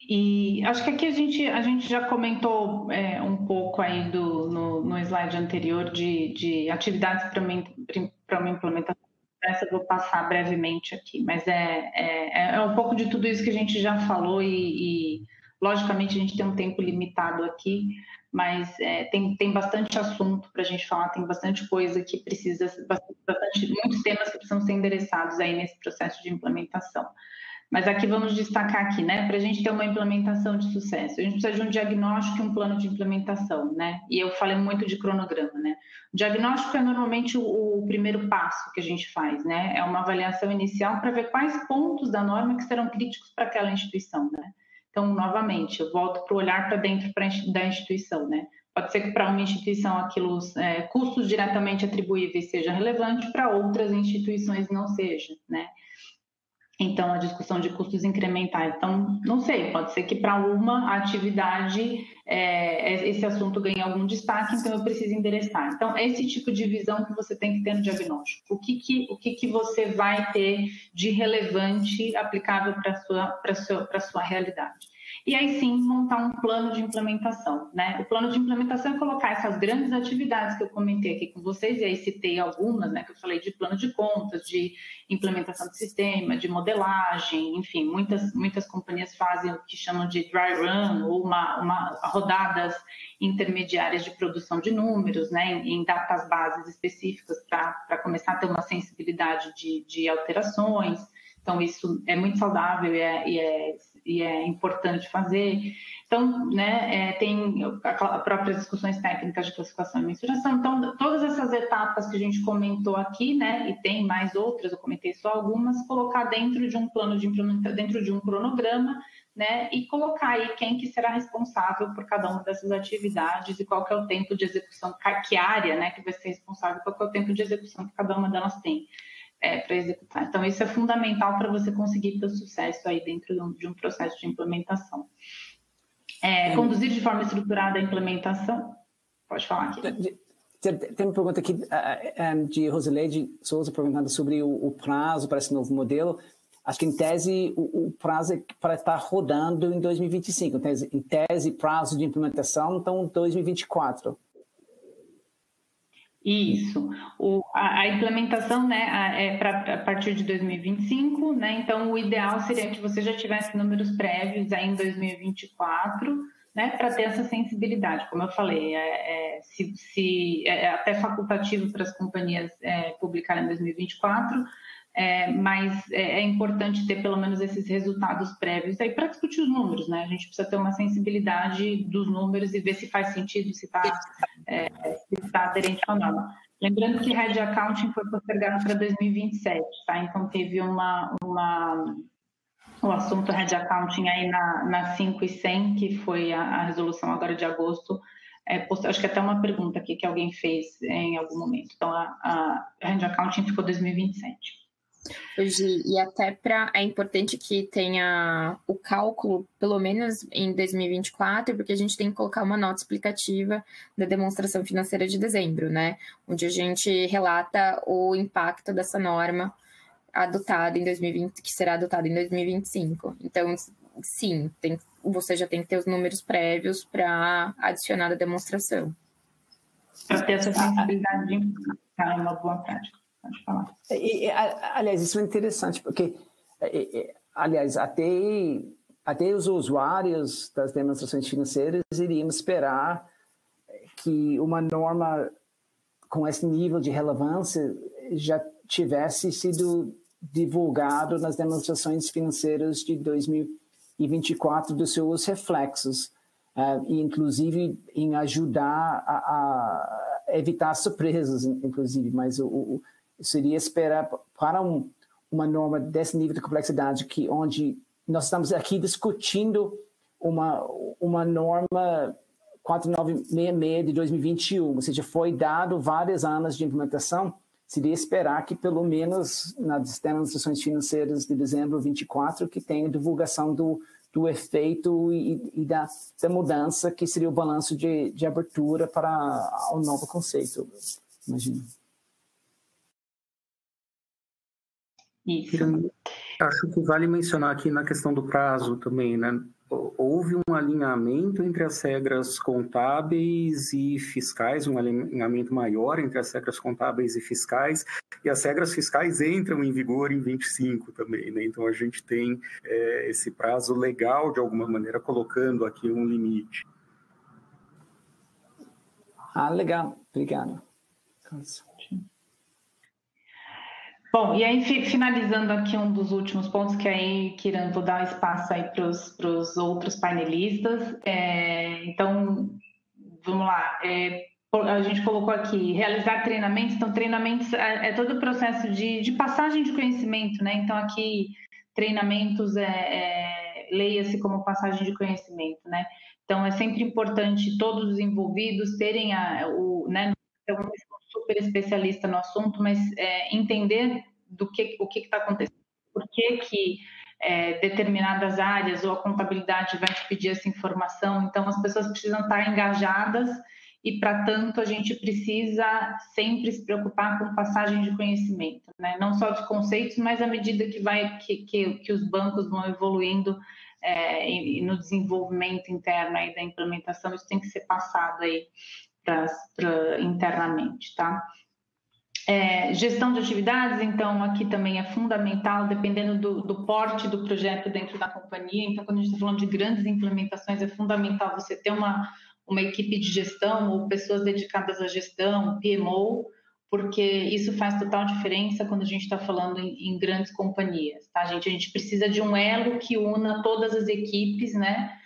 E acho que aqui a gente já comentou um pouco aí no slide anterior de atividades para uma implementação. Essa eu vou passar brevemente aqui, mas é um pouco de tudo isso que a gente já falou e logicamente a gente tem um tempo limitado aqui, mas tem bastante assunto para a gente falar, tem bastante coisa que precisa, muitos temas que precisam ser endereçados aí nesse processo de implementação. Mas aqui vamos destacar aqui, né? Para a gente ter uma implementação de sucesso, a gente precisa de um diagnóstico e um plano de implementação, né? E eu falei muito de cronograma, né? O diagnóstico é normalmente o primeiro passo que a gente faz, né? É uma avaliação inicial para ver quais pontos da norma que serão críticos para aquela instituição, né? Então, novamente, eu volto para o olhar para dentro da instituição, né? Pode ser que para uma instituição aquilo, custos diretamente atribuíveis seja relevante, para outras instituições não seja, né? Então, a discussão de custos incrementais. Então, não sei, pode ser que para uma atividade esse assunto ganhe algum destaque, então eu preciso endereçar. Então, é esse tipo de visão que você tem que ter no diagnóstico. O que você vai ter de relevante aplicável para a sua realidade? E aí sim, montar um plano de implementação, né? O plano de implementação é colocar essas grandes atividades que eu comentei aqui com vocês, e aí citei algumas, né? Que eu falei de plano de contas, de implementação de sistema, de modelagem, enfim, muitas companhias fazem o que chamam de dry run, ou rodadas intermediárias de produção de números, né? Em datas bases específicas para começar a ter uma sensibilidade de alterações. Então, isso é muito saudável e é importante fazer. Então, né, tem as próprias discussões técnicas de classificação e mensuração. Então, todas essas etapas que a gente comentou aqui, né, e tem mais outras, eu comentei só algumas, colocar dentro de um plano de implementação, dentro de um cronograma, né, e colocar aí quem que será responsável por cada uma dessas atividades e qual que é o tempo de execução, que área, né, que vai ser responsável, qual que é o tempo de execução que cada uma delas tem. Para executar. Então, isso é fundamental para você conseguir ter sucesso aí dentro de um processo de implementação. Conduzir de forma estruturada a implementação. Pode falar aqui. Tem uma pergunta aqui de Rosileide Souza perguntando sobre o prazo para esse novo modelo. Acho que, em tese, o prazo é para estar rodando em 2025. Em tese, prazo de implementação, então, 2024. Isso. A implementação, né, a partir de 2025, né? Então, o ideal seria que você já tivesse números prévios aí em 2024, né, para ter essa sensibilidade. Como eu falei, é até facultativo para as companhias publicarem em 2024, mas é importante ter pelo menos esses resultados prévios aí para discutir os números, né? A gente precisa ter uma sensibilidade dos números e ver se faz sentido, se está aderente à norma. Lembrando que Head Accounting foi postergado para 2027, tá? Então teve o assunto Head Accounting aí na 5.100, que foi a resolução agora de agosto. Acho que até uma pergunta aqui que alguém fez em algum momento. Então a Head Accounting ficou 2027. Hoje, e até é importante que tenha o cálculo, pelo menos em 2024, porque a gente tem que colocar uma nota explicativa da demonstração financeira de dezembro, né? Onde a gente relata o impacto dessa norma adotada em 2020, que será adotada em 2025. Então, sim, você já tem que ter os números prévios para adicionar a demonstração. Para ter essa sensibilidade de impacto, é uma boa prática. Aliás, isso é interessante, porque, aliás, até os usuários das demonstrações financeiras iriam esperar que uma norma com esse nível de relevância já tivesse sido divulgado nas demonstrações financeiras de 2024 dos seus reflexos, e inclusive em ajudar a evitar surpresas, inclusive, mas seria esperar para uma norma desse nível de complexidade, onde nós estamos aqui discutindo uma norma 4966 de 2021, ou seja, foi dado vários anos de implementação, seria esperar que, pelo menos nas transações financeiras de dezembro de 24, que tenha divulgação do efeito e da mudança, que seria o balanço de abertura para o novo conceito, imagino. Isso. Acho que vale mencionar aqui na questão do prazo também, né? Houve um alinhamento entre as regras contábeis e fiscais, um alinhamento maior entre as regras contábeis e fiscais, e as regras fiscais entram em vigor em 25 também, né? Então a gente tem esse prazo legal, de alguma maneira, colocando aqui um limite. Legal. Obrigado. Bom, e aí finalizando aqui um dos últimos pontos, que aí, Kiran, vou dar espaço aí para os outros painelistas. Então, vamos lá. A gente colocou aqui, realizar treinamentos. Então, treinamentos é todo o processo de passagem de conhecimento, né? Então, aqui, treinamentos leia-se como passagem de conhecimento, né? Então, é sempre importante todos os envolvidos terem né, super especialista no assunto, mas entender o que está acontecendo, por que determinadas áreas ou a contabilidade vai te pedir essa informação. Então, as pessoas precisam estar engajadas e, para tanto, a gente precisa sempre se preocupar com passagem de conhecimento, né? Não só dos conceitos, mas à medida que os bancos vão evoluindo no desenvolvimento interno aí da implementação, isso tem que ser passado aí internamente, tá? Gestão de atividades, então, aqui também é fundamental, dependendo do porte do projeto dentro da companhia. Então, quando a gente está falando de grandes implementações, é fundamental você ter uma equipe de gestão ou pessoas dedicadas à gestão, PMO, porque isso faz total diferença quando a gente está falando em grandes companhias, tá, gente? A gente precisa de um elo que una todas as equipes, né?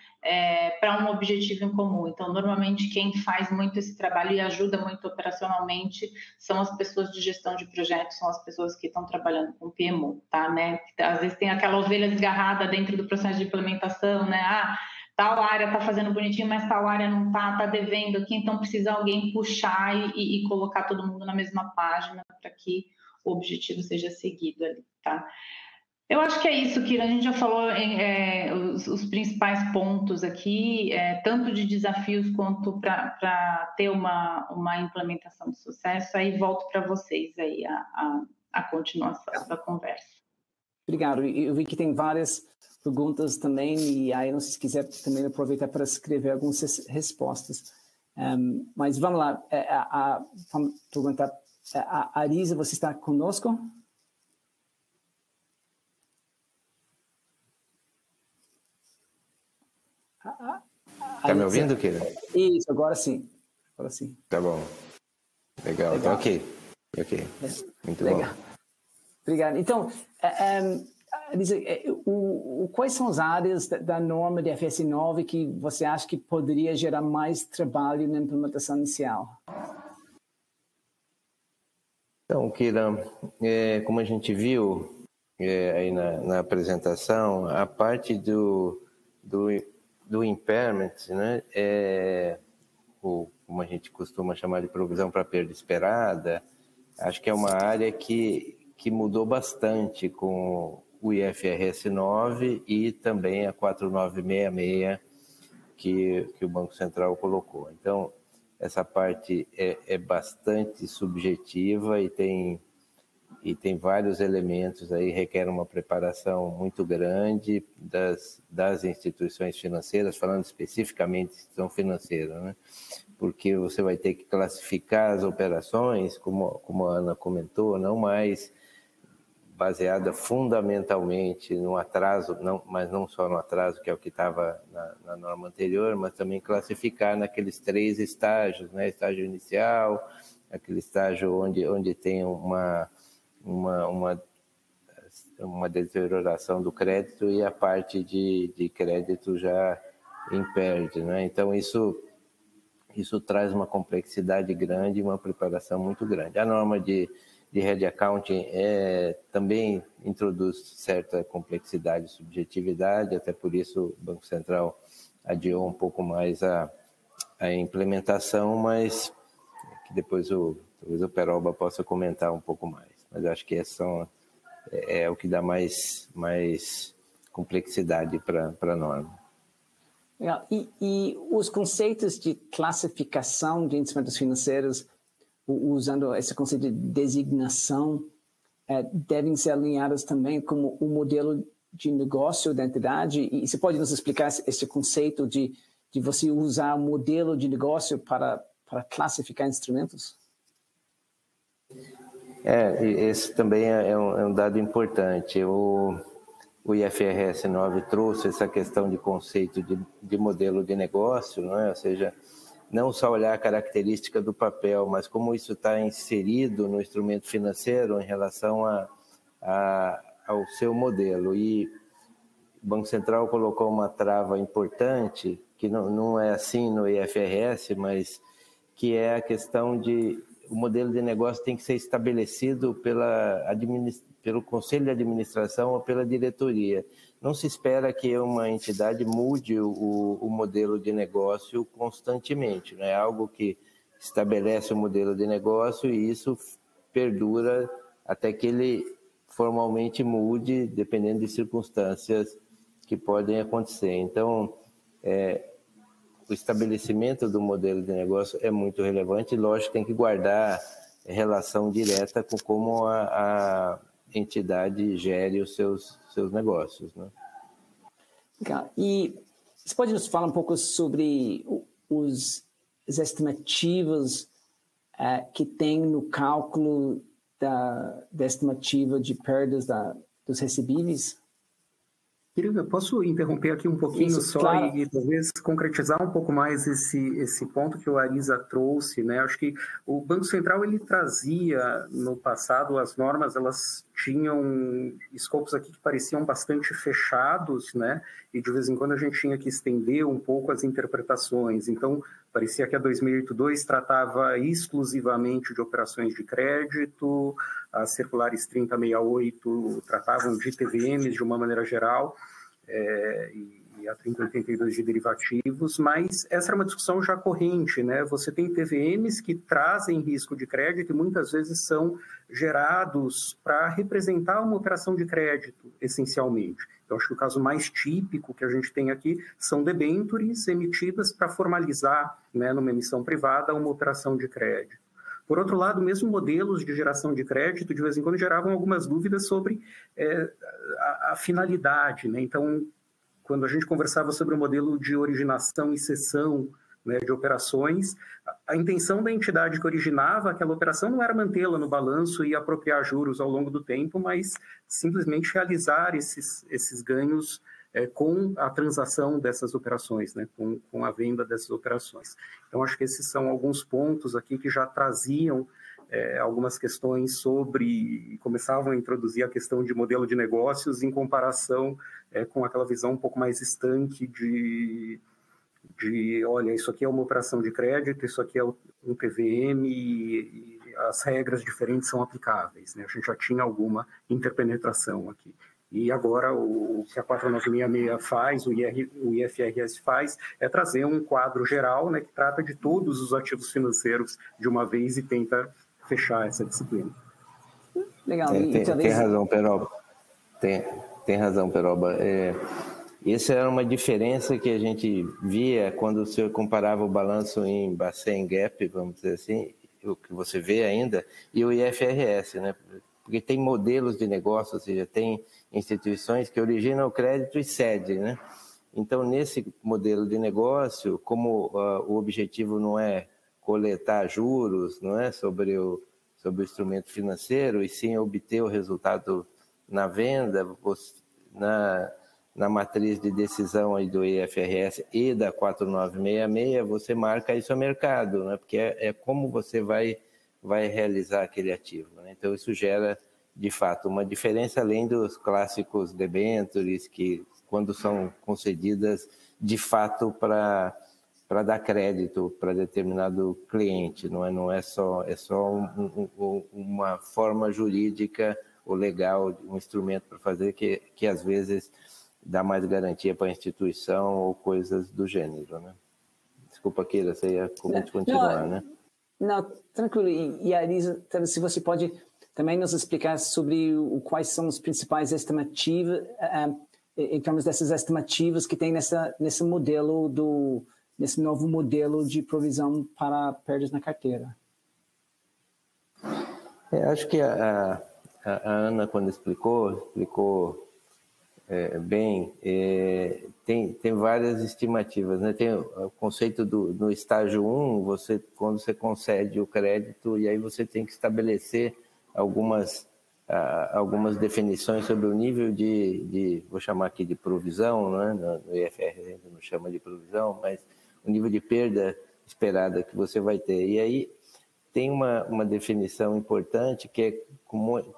Para um objetivo em comum. Então, normalmente, quem faz muito esse trabalho e ajuda muito operacionalmente são as pessoas de gestão de projetos, são as pessoas que estão trabalhando com PMO, tá, né? Às vezes tem aquela ovelha desgarrada dentro do processo de implementação, né? Tal área está fazendo bonitinho, mas tal área não está devendo aqui, então precisa alguém puxar e colocar todo mundo na mesma página para que o objetivo seja seguido ali, tá? Eu acho que é isso, Kira. A gente já falou os principais pontos aqui, tanto de desafios quanto para ter uma implementação de sucesso. Aí volto para vocês aí a continuação da conversa. Obrigado. Eu vi que tem várias perguntas também, e aí não sei se quiser também aproveitar para escrever algumas respostas. Mas vamos lá. Vamos perguntar. Arisa, você está conosco? Tá me ouvindo, Kira? Isso, agora sim. Agora sim. Tá bom. Legal. Então, ok. Muito legal. Bom. Obrigado. Então, quais são as áreas da norma de FS 9 que você acha que poderia gerar mais trabalho na implementação inicial? Então, Kira, como a gente viu aí na apresentação, a parte do impairment, né, como a gente costuma chamar de provisão para perda esperada, acho que é uma área que mudou bastante com o IFRS 9 e também a 4966 que o Banco Central colocou. Então, essa parte é bastante subjetiva e tem vários elementos aí, requer uma preparação muito grande das instituições financeiras, falando especificamente de instituição financeira, né? Porque você vai ter que classificar as operações, como a Ana comentou, não mais baseada fundamentalmente no atraso, mas não só no atraso, que é o que estava na norma anterior, mas também classificar naqueles 3 estágios, né? Estágio inicial, aquele estágio onde tem uma deterioração do crédito e a parte de crédito já impaired, né? Então isso traz uma complexidade grande e uma preparação muito grande. A norma de Head Accounting também introduz certa complexidade e subjetividade, até por isso o Banco Central adiou um pouco mais a implementação, mas que depois o Talvez o Peroba possa comentar um pouco mais, mas acho que é o que dá mais complexidade para a norma. E os conceitos de classificação de instrumentos financeiros, usando esse conceito de designação, devem ser alinhados também com o modelo de negócio da entidade? E você pode nos explicar esse conceito de você usar o modelo de negócio para classificar instrumentos? Esse também é um dado importante. O IFRS 9 trouxe essa questão de conceito de modelo de negócio, não é? Ou seja, não só olhar a característica do papel, mas como isso está inserido no instrumento financeiro em relação ao seu modelo. E o Banco Central colocou uma trava importante, que não é assim no IFRS, mas que é a questão de o modelo de negócio tem que ser estabelecido pelo Conselho de Administração ou pela diretoria. Não se espera que uma entidade mude o modelo de negócio constantemente. Não é algo que estabelece o modelo de negócio e isso perdura até que ele formalmente mude, dependendo de circunstâncias que podem acontecer. Então, o estabelecimento do modelo de negócio é muito relevante e, lógico, tem que guardar relação direta com como a entidade gere os seus negócios, né? Legal. E você pode nos falar um pouco sobre as estimativas que tem no cálculo da estimativa de perdas dos recebíveis? Querida, posso interromper aqui um pouquinho só, claro, e talvez concretizar um pouco mais esse ponto que o Arisa trouxe, né? Acho que o Banco Central, ele trazia no passado, as normas, elas tinham escopos aqui que pareciam bastante fechados, né? E de vez em quando a gente tinha que estender um pouco as interpretações. Então, parecia que a 2008-2 tratava exclusivamente de operações de crédito, as circulares 3068 tratavam de TVMs de uma maneira geral, e a 3082 de derivativos, mas essa era uma discussão já corrente, né? Você tem TVMs que trazem risco de crédito e muitas vezes são gerados para representar uma operação de crédito, essencialmente. Eu acho que o caso mais típico que a gente tem aqui são debêntures emitidas para formalizar, né, numa emissão privada, uma operação de crédito. Por outro lado, mesmo modelos de geração de crédito, de vez em quando, geravam algumas dúvidas sobre a finalidade, né? Então, quando a gente conversava sobre o modelo de originação e cessão, né, de operações, a intenção da entidade que originava aquela operação não era mantê-la no balanço e apropriar juros ao longo do tempo, mas simplesmente realizar esses ganhos com a transação dessas operações, né, com a venda dessas operações. Então, acho que esses são alguns pontos aqui que já traziam algumas questões sobre, começavam a introduzir a questão de modelo de negócios em comparação com aquela visão um pouco mais estanque de olha, isso aqui é uma operação de crédito, isso aqui é um PVM e as regras diferentes são aplicáveis, né? A gente já tinha alguma interpenetração aqui. E agora o que a 4966 faz, o IFRS faz, é trazer um quadro geral, né, que trata de todos os ativos financeiros de uma vez e tenta fechar essa disciplina. Legal. Tem razão, Peroba. Tem razão, Peroba. Essa era uma diferença que a gente via quando você comparava o balanço em Bacen Gap, vamos dizer assim, o que você vê ainda, e o IFRS, né? Porque tem modelos de negócio, ou seja, tem instituições que originam o crédito e cedem, né? Então, nesse modelo de negócio, como o objetivo não é coletar juros, não é, sobre o instrumento financeiro, e sim obter o resultado na venda, na matriz de decisão aí do IFRS e da 4966, você marca isso a mercado, né? Porque é como você vai realizar aquele ativo, né? Então, isso gera, de fato, uma diferença além dos clássicos debêntures, que quando são concedidas, de fato, para dar crédito para determinado cliente, não é só uma forma jurídica ou legal, um instrumento para fazer que às vezes dá mais garantia para a instituição ou coisas do gênero, né? Desculpa, Keila, você ia continuar, né? Não, tranquilo. E Arisa, se você pode também nos explicar sobre quais são as principais estimativas, em termos dessas estimativas que tem nesse modelo nesse novo modelo de provisão para perdas na carteira. Acho que a Ana, quando explicou bem. Tem várias estimativas, né? Tem o conceito no estágio 1, quando você concede o crédito, e aí você tem que estabelecer algumas definições sobre o nível vou chamar aqui de provisão, né? No IFRS a gente não chama de provisão, mas o nível de perda esperada que você vai ter. E aí tem uma definição importante que é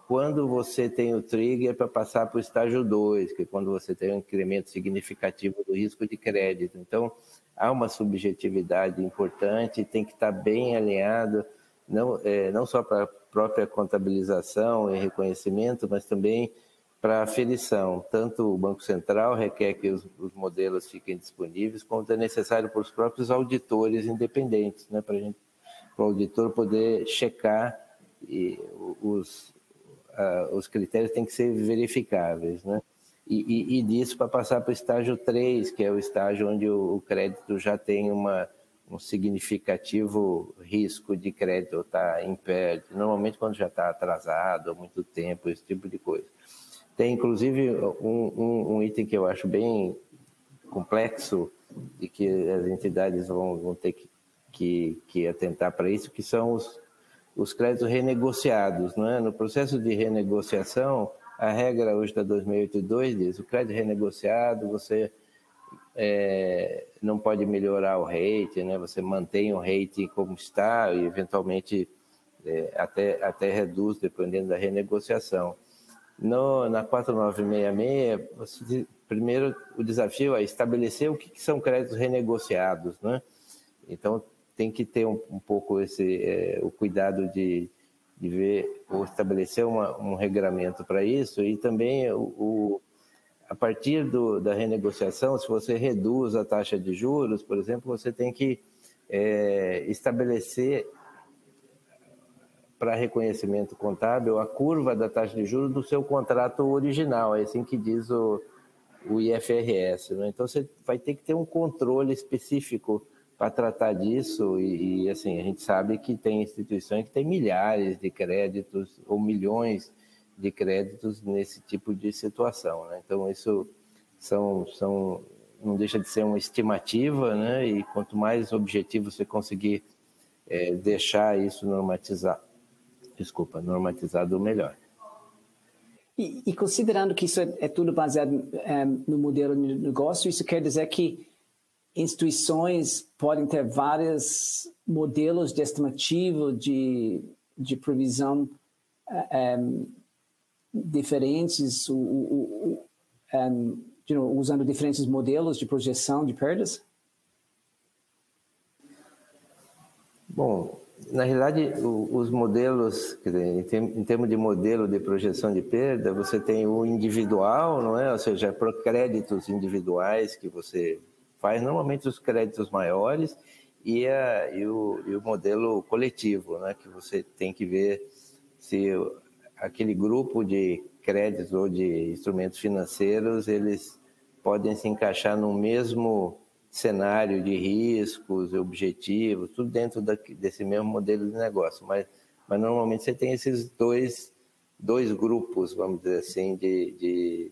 quando você tem o trigger para passar para o estágio 2, que é quando você tem um incremento significativo do risco de crédito. Então, há uma subjetividade importante, tem que estar bem alinhado, não só para a própria contabilização e reconhecimento, mas também para a aferição. Tanto o Banco Central requer que os modelos fiquem disponíveis, quanto é necessário para os próprios auditores independentes, né, para o auditor poder checar e os critérios têm que ser verificáveis, né? E disso para passar para o estágio 3, que é o estágio onde o crédito já tem um significativo risco de crédito estar impaired, normalmente quando já está atrasado há muito tempo, esse tipo de coisa. Tem inclusive um item que eu acho bem complexo e que as entidades vão ter que atentar para isso, que são os créditos renegociados, não é? No processo de renegociação, a regra hoje da 2008-2 diz: o crédito renegociado, você não pode melhorar o rate, né? Você mantém o rate como está e eventualmente até reduz, dependendo da renegociação. Na 4966, primeiro o desafio é estabelecer o que são créditos renegociados, né? Então, tem que ter um pouco o cuidado de ver ou estabelecer um regramento para isso, e também a partir da renegociação, se você reduz a taxa de juros, por exemplo, você tem que estabelecer para reconhecimento contábil a curva da taxa de juros do seu contrato original, é assim que diz o IFRS, né? Então você vai ter que ter um controle específico para tratar disso, e assim, a gente sabe que tem instituições que têm milhares de créditos ou milhões de créditos nesse tipo de situação, né? Então isso não deixa de ser uma estimativa, né? E quanto mais objetivo você conseguir deixar isso normatizado, melhor. E considerando que isso é tudo baseado no modelo de negócio, isso quer dizer que instituições podem ter vários modelos de estimativa de previsão diferentes, usando diferentes modelos de projeção de perdas? Bom, na realidade, os modelos, quer dizer, em termos de modelo de projeção de perda, você tem o individual, não é? Ou seja, para créditos individuais que você faz, normalmente os créditos maiores, e o modelo coletivo, né? Que você tem que ver se aquele grupo de créditos ou de instrumentos financeiros, eles podem se encaixar no mesmo cenário de riscos, objetivos, tudo dentro desse mesmo modelo de negócio. Mas normalmente você tem esses dois grupos, vamos dizer assim, de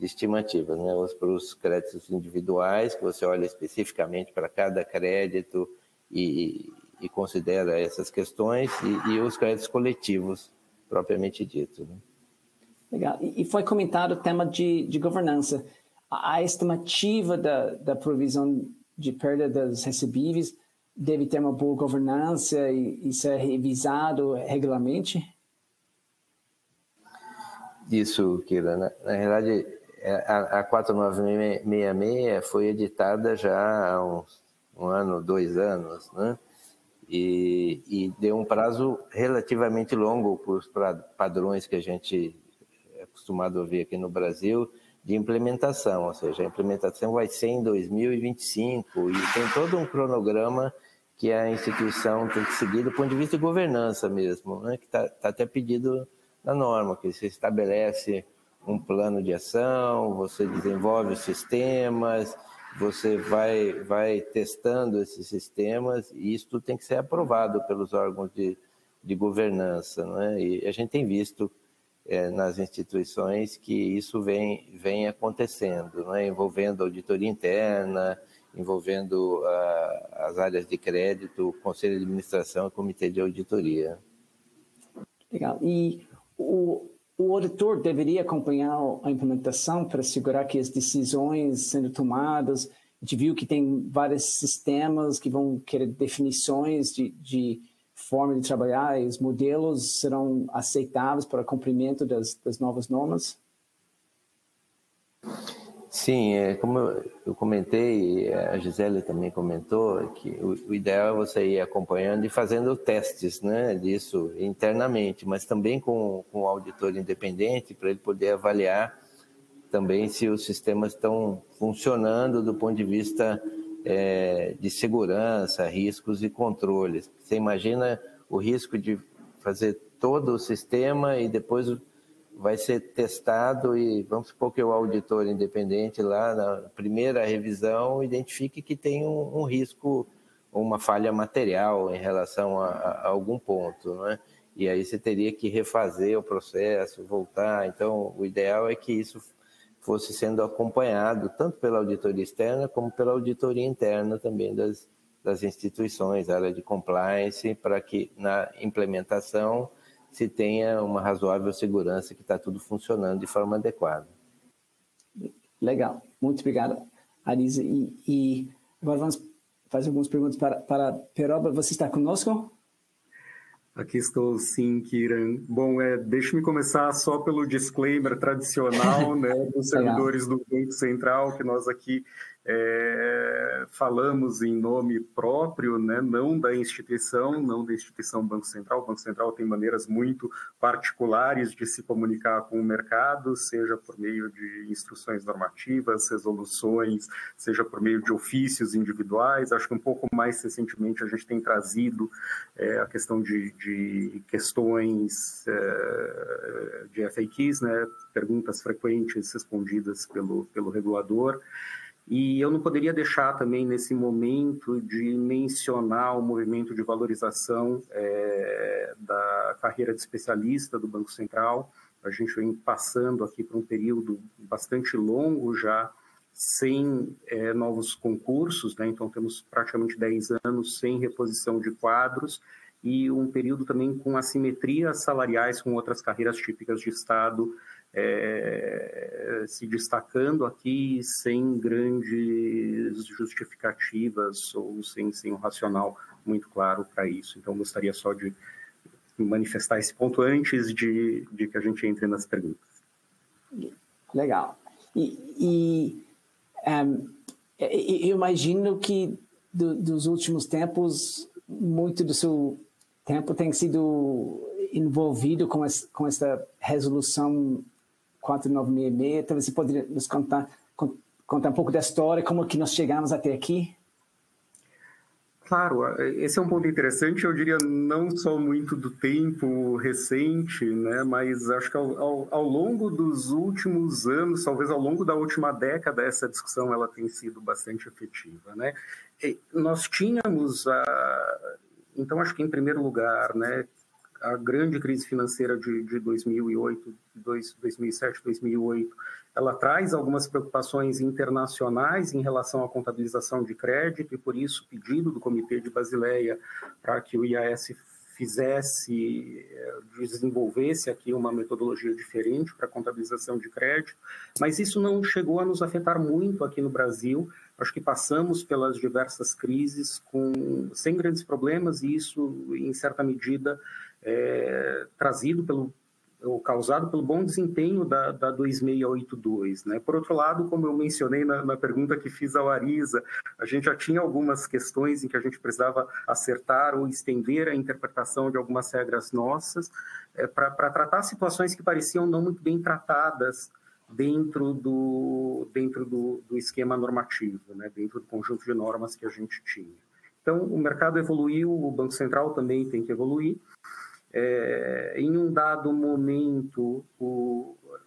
estimativas, né? Para os créditos individuais, que você olha especificamente para cada crédito e considera essas questões, e os créditos coletivos, propriamente dito, né? Legal. E foi comentado o tema de governança. A estimativa da provisão de perda dos recebíveis deve ter uma boa governança e ser revisado regularmente? Isso, Kira. Na realidade, a 4966 foi editada já há um ano, 2 anos, né? E deu um prazo relativamente longo para os padrões que a gente é acostumado a ver aqui no Brasil, de implementação, ou seja, a implementação vai ser em 2025 e tem todo um cronograma que a instituição tem que seguir do ponto de vista de governança mesmo, né? Que está até pedido na norma, que você estabelece um plano de ação, você desenvolve os sistemas, você vai testando esses sistemas, e isso tudo tem que ser aprovado pelos órgãos de governança, né? E a gente tem visto nas instituições que isso vem acontecendo, né? Envolvendo auditoria interna, envolvendo as áreas de crédito, o conselho de administração e o comitê de auditoria. Legal. E o auditor deveria acompanhar a implementação para assegurar que as decisões sendo tomadas, a gente viu que tem vários sistemas que vão querer definições de forma de trabalhar, e os modelos serão aceitáveis para o cumprimento das novas normas? Sim, como eu comentei, a Gisele também comentou, que o ideal é você ir acompanhando e fazendo testes, né, disso internamente, mas também com o auditor independente, para ele poder avaliar também se os sistemas estão funcionando do ponto de vista de segurança, riscos e controles. Você imagina o risco de fazer todo o sistema e depois vai ser testado e vamos supor que o auditor independente lá na primeira revisão identifique que tem um risco, uma falha material em relação a algum ponto, né? E aí você teria que refazer o processo, voltar. Então, o ideal é que isso fosse sendo acompanhado tanto pela auditoria externa como pela auditoria interna também das instituições, área de compliance, para que na implementação se tenha uma razoável segurança que está tudo funcionando de forma adequada. Legal, muito obrigado, Arisa. E agora vamos fazer algumas perguntas para Peroba. Você está conosco? Aqui estou, sim, Kiran. Bom, deixe-me começar só pelo disclaimer tradicional, né, dos servidores do Banco Central, que nós aqui falamos em nome próprio, né, não da instituição Banco Central. O Banco Central tem maneiras muito particulares de se comunicar com o mercado, seja por meio de instruções normativas, resoluções, seja por meio de ofícios individuais. Acho que um pouco mais recentemente a gente tem trazido a questão de questões de FAQs, né, perguntas frequentes respondidas pelo regulador. E eu não poderia deixar também, nesse momento, de mencionar o movimento de valorização da carreira de especialista do Banco Central. A gente vem passando aqui por um período bastante longo já, sem novos concursos, né? Então temos praticamente 10 anos sem reposição de quadros, e um período também com assimetrias salariais com outras carreiras típicas de Estado, se destacando aqui sem grandes justificativas ou sem um racional muito claro para isso. Então, gostaria só de manifestar esse ponto antes de que a gente entre nas perguntas. Legal. Eu imagino que dos últimos tempos, muito do seu tempo tem sido envolvido com essa resolução 4966. Talvez você poderia nos contar um pouco da história, como que nós chegamos até aqui? Claro, esse é um ponto interessante, eu diria não só muito do tempo recente, né, mas acho que ao longo dos últimos anos, talvez ao longo da última década, essa discussão ela tem sido bastante efetiva, né? Nós tínhamos, então acho que em primeiro lugar, né, a grande crise financeira de 2008, 2007, 2008, ela traz algumas preocupações internacionais em relação à contabilização de crédito, e por isso o pedido do Comitê de Basileia para que o IAS desenvolvesse aqui uma metodologia diferente para a contabilização de crédito, mas isso não chegou a nos afetar muito aqui no Brasil. Acho que passamos pelas diversas crises sem grandes problemas, e isso, em certa medida, causado pelo bom desempenho da 2682, né? Por outro lado, como eu mencionei na pergunta que fiz ao Arisa, a gente já tinha algumas questões em que a gente precisava acertar ou estender a interpretação de algumas regras nossas para tratar situações que pareciam não muito bem tratadas dentro do esquema normativo, né? Dentro do conjunto de normas que a gente tinha. Então, o mercado evoluiu, o Banco Central também tem que evoluir. Em um dado momento,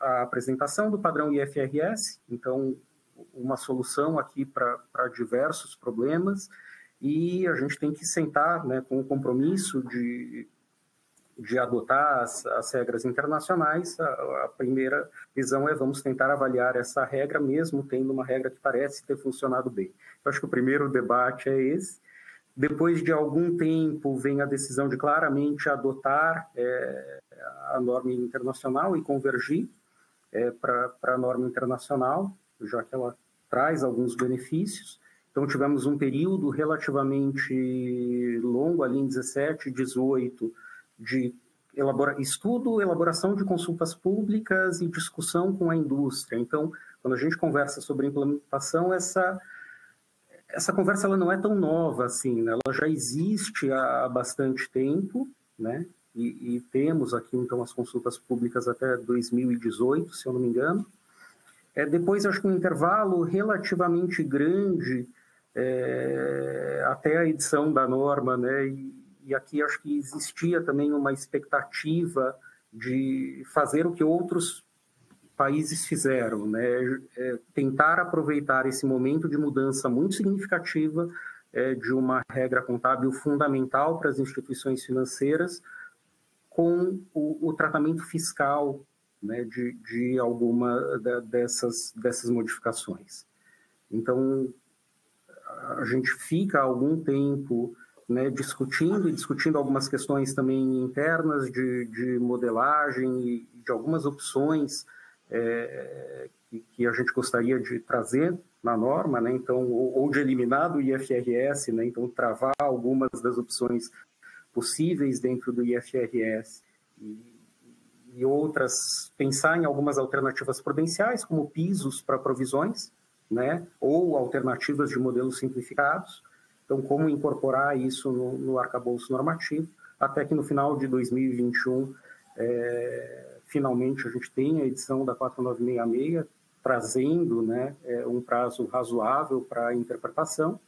a apresentação do padrão IFRS, então, uma solução aqui para diversos problemas, e a gente tem que sentar, né, com o compromisso de adotar as regras internacionais. A primeira visão é vamos tentar avaliar essa regra, mesmo tendo uma regra que parece ter funcionado bem. Eu acho que o primeiro debate é esse. Depois de algum tempo, vem a decisão de claramente adotar a norma internacional e convergir para a norma internacional, já que ela traz alguns benefícios. Então, tivemos um período relativamente longo, ali em 17, 18, de estudo, elaboração de consultas públicas e discussão com a indústria. Então, quando a gente conversa sobre implementação, essa conversa ela não é tão nova assim, né? Ela já existe há bastante tempo, né? E temos aqui, então, as consultas públicas até 2018, se eu não me engano. Depois, acho que um intervalo relativamente grande até a edição da norma, né? E aqui acho que existia também uma expectativa de fazer o que outros países fizeram, né? Tentar aproveitar esse momento de mudança muito significativa de uma regra contábil fundamental para as instituições financeiras com o tratamento fiscal, né, de alguma dessas modificações. Então, a gente fica há algum tempo, né, discutindo algumas questões também internas de modelagem e de algumas opções que a gente gostaria de trazer na norma, né, então, ou de eliminar do IFRS, né, então travar algumas das opções possíveis dentro do IFRS e outras, pensar em algumas alternativas prudenciais, como pisos para provisões, né, ou alternativas de modelos simplificados. Então, como incorporar isso no arcabouço normativo, até que no final de 2021, finalmente, a gente tem a edição da 4966, trazendo, né, um prazo razoável para a interpretação.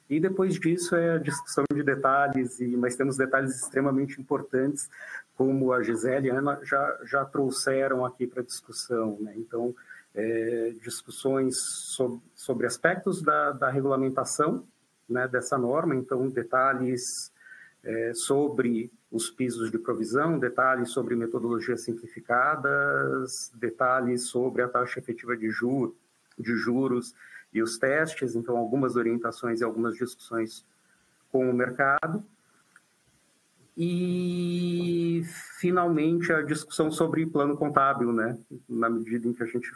E depois disso é a discussão de detalhes, mas temos detalhes extremamente importantes, como a Gisele e a Ana já trouxeram aqui para a discussão, né? Então, discussões sobre aspectos da regulamentação, né, dessa norma, então detalhes sobre os pisos de provisão, detalhes sobre metodologias simplificadas, detalhes sobre a taxa efetiva de juros e os testes, então algumas orientações e algumas discussões com o mercado. E, finalmente, a discussão sobre plano contábil, né? Na medida em que a gente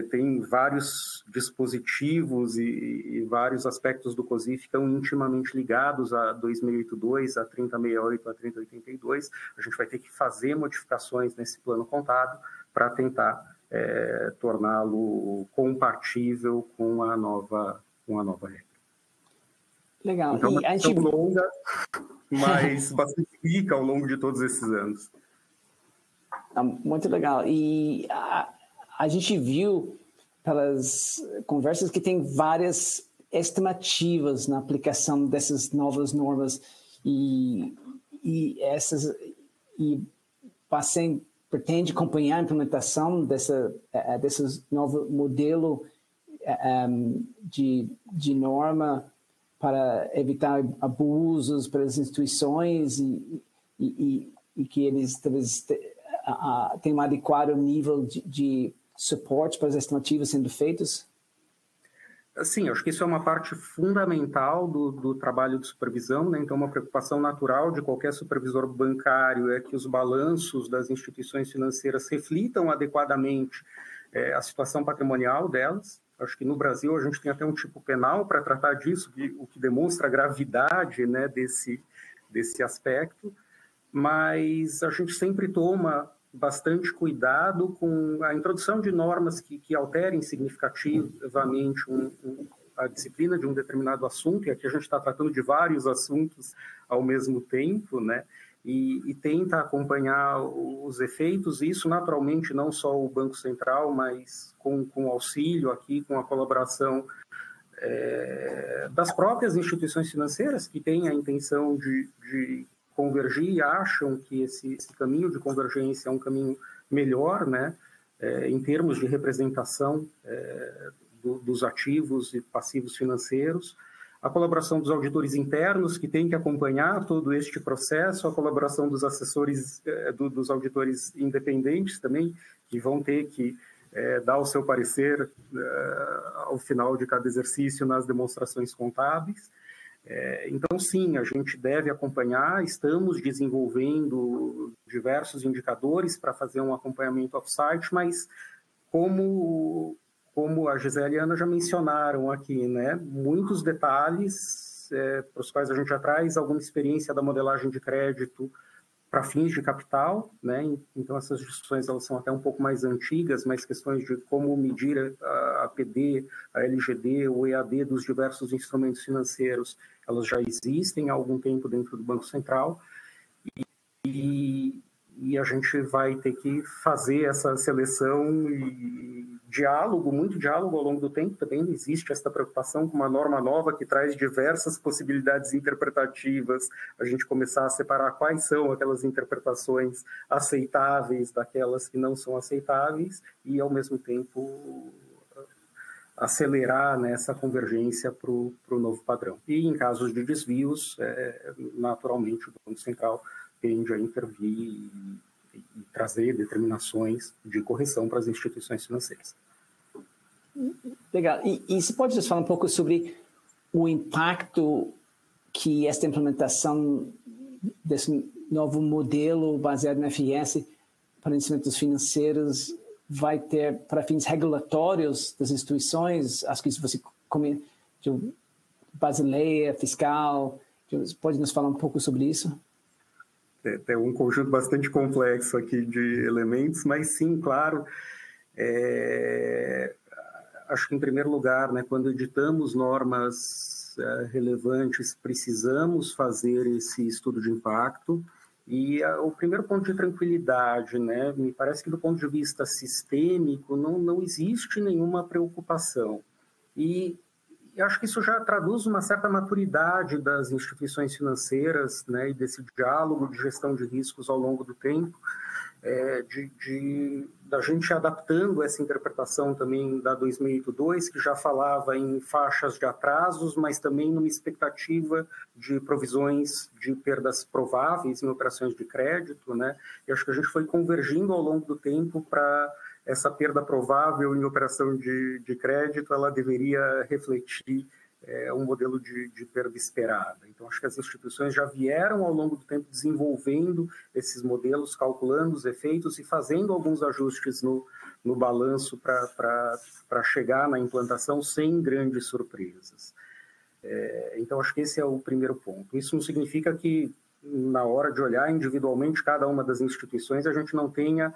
tem vários dispositivos e vários aspectos do COSIF que estão intimamente ligados a 2082, a 3068, a 3082, a gente vai ter que fazer modificações nesse plano contábil para tentar torná-lo compatível com a nova regra. Legal. Então, uma questão longa, mas bastante rica ao longo de todos esses anos. Muito legal. E a gente viu pelas conversas que tem várias estimativas na aplicação dessas novas normas e você pretende acompanhar a implementação desse novo modelo de norma para evitar abusos para as instituições e que eles talvez tenham um adequado nível de suporte para as estimativas sendo feitas? Sim, acho que isso é uma parte fundamental do trabalho de supervisão, né? Então, uma preocupação natural de qualquer supervisor bancário é que os balanços das instituições financeiras reflitam adequadamente a situação patrimonial delas. Acho que no Brasil a gente tem até um tipo penal para tratar disso, o que demonstra a gravidade, né, desse aspecto, mas a gente sempre toma bastante cuidado com a introdução de normas que alterem significativamente a disciplina de um determinado assunto, e aqui a gente está tratando de vários assuntos ao mesmo tempo, né? E tenta acompanhar os efeitos, isso naturalmente não só o Banco Central, mas com auxílio aqui, com a colaboração das próprias instituições financeiras que têm a intenção de convergir e acham que esse caminho de convergência é um caminho melhor, né, em termos de representação dos ativos e passivos financeiros, a colaboração dos auditores internos, que têm que acompanhar todo este processo, a colaboração dos assessores, dos auditores independentes também, que vão ter que dar o seu parecer ao final de cada exercício nas demonstrações contábeis. Então, sim, a gente deve acompanhar, estamos desenvolvendo diversos indicadores para fazer um acompanhamento off-site, mas como a Gisele e a Ana já mencionaram aqui, né, muitos detalhes para os quais a gente já traz alguma experiência da modelagem de crédito para fins de capital, né? Então essas discussões elas são até um pouco mais antigas, mas questões de como medir a PD, a LGD, o EAD dos diversos instrumentos financeiros, elas já existem há algum tempo dentro do Banco Central e a gente vai ter que fazer essa seleção e muito diálogo ao longo do tempo. Também existe essa preocupação com uma norma nova que traz diversas possibilidades interpretativas, a gente começar a separar quais são aquelas interpretações aceitáveis daquelas que não são aceitáveis e, ao mesmo tempo, acelerar nessa convergência para o novo padrão. E, em casos de desvios, naturalmente, o Banco Central tende a intervir e trazer determinações de correção para as instituições financeiras. Legal. E você pode nos falar um pouco sobre o impacto que esta implementação desse novo modelo baseado no FIS para instrumentos financeiros vai ter para fins regulatórios das instituições? Acho que você de Basileia, fiscal, pode nos falar um pouco sobre isso? É um conjunto bastante complexo aqui de elementos, mas sim, claro, acho que em primeiro lugar, né, quando editamos normas relevantes, precisamos fazer esse estudo de impacto e o primeiro ponto de tranquilidade, né, me parece que do ponto de vista sistêmico não existe nenhuma preocupação e acho que isso já traduz uma certa maturidade das instituições financeiras, né, e desse diálogo de gestão de riscos ao longo do tempo, da gente adaptando essa interpretação também da 2002, que já falava em faixas de atrasos, mas também numa expectativa de provisões de perdas prováveis em operações de crédito, né, e acho que a gente foi convergindo ao longo do tempo para essa perda provável em operação de crédito, ela deveria refletir um modelo de perda esperada. Então, acho que as instituições já vieram ao longo do tempo desenvolvendo esses modelos, calculando os efeitos e fazendo alguns ajustes no balanço para chegar na implantação sem grandes surpresas. Então, acho que esse é o primeiro ponto. Isso não significa que, na hora de olhar individualmente cada uma das instituições, a gente não tenha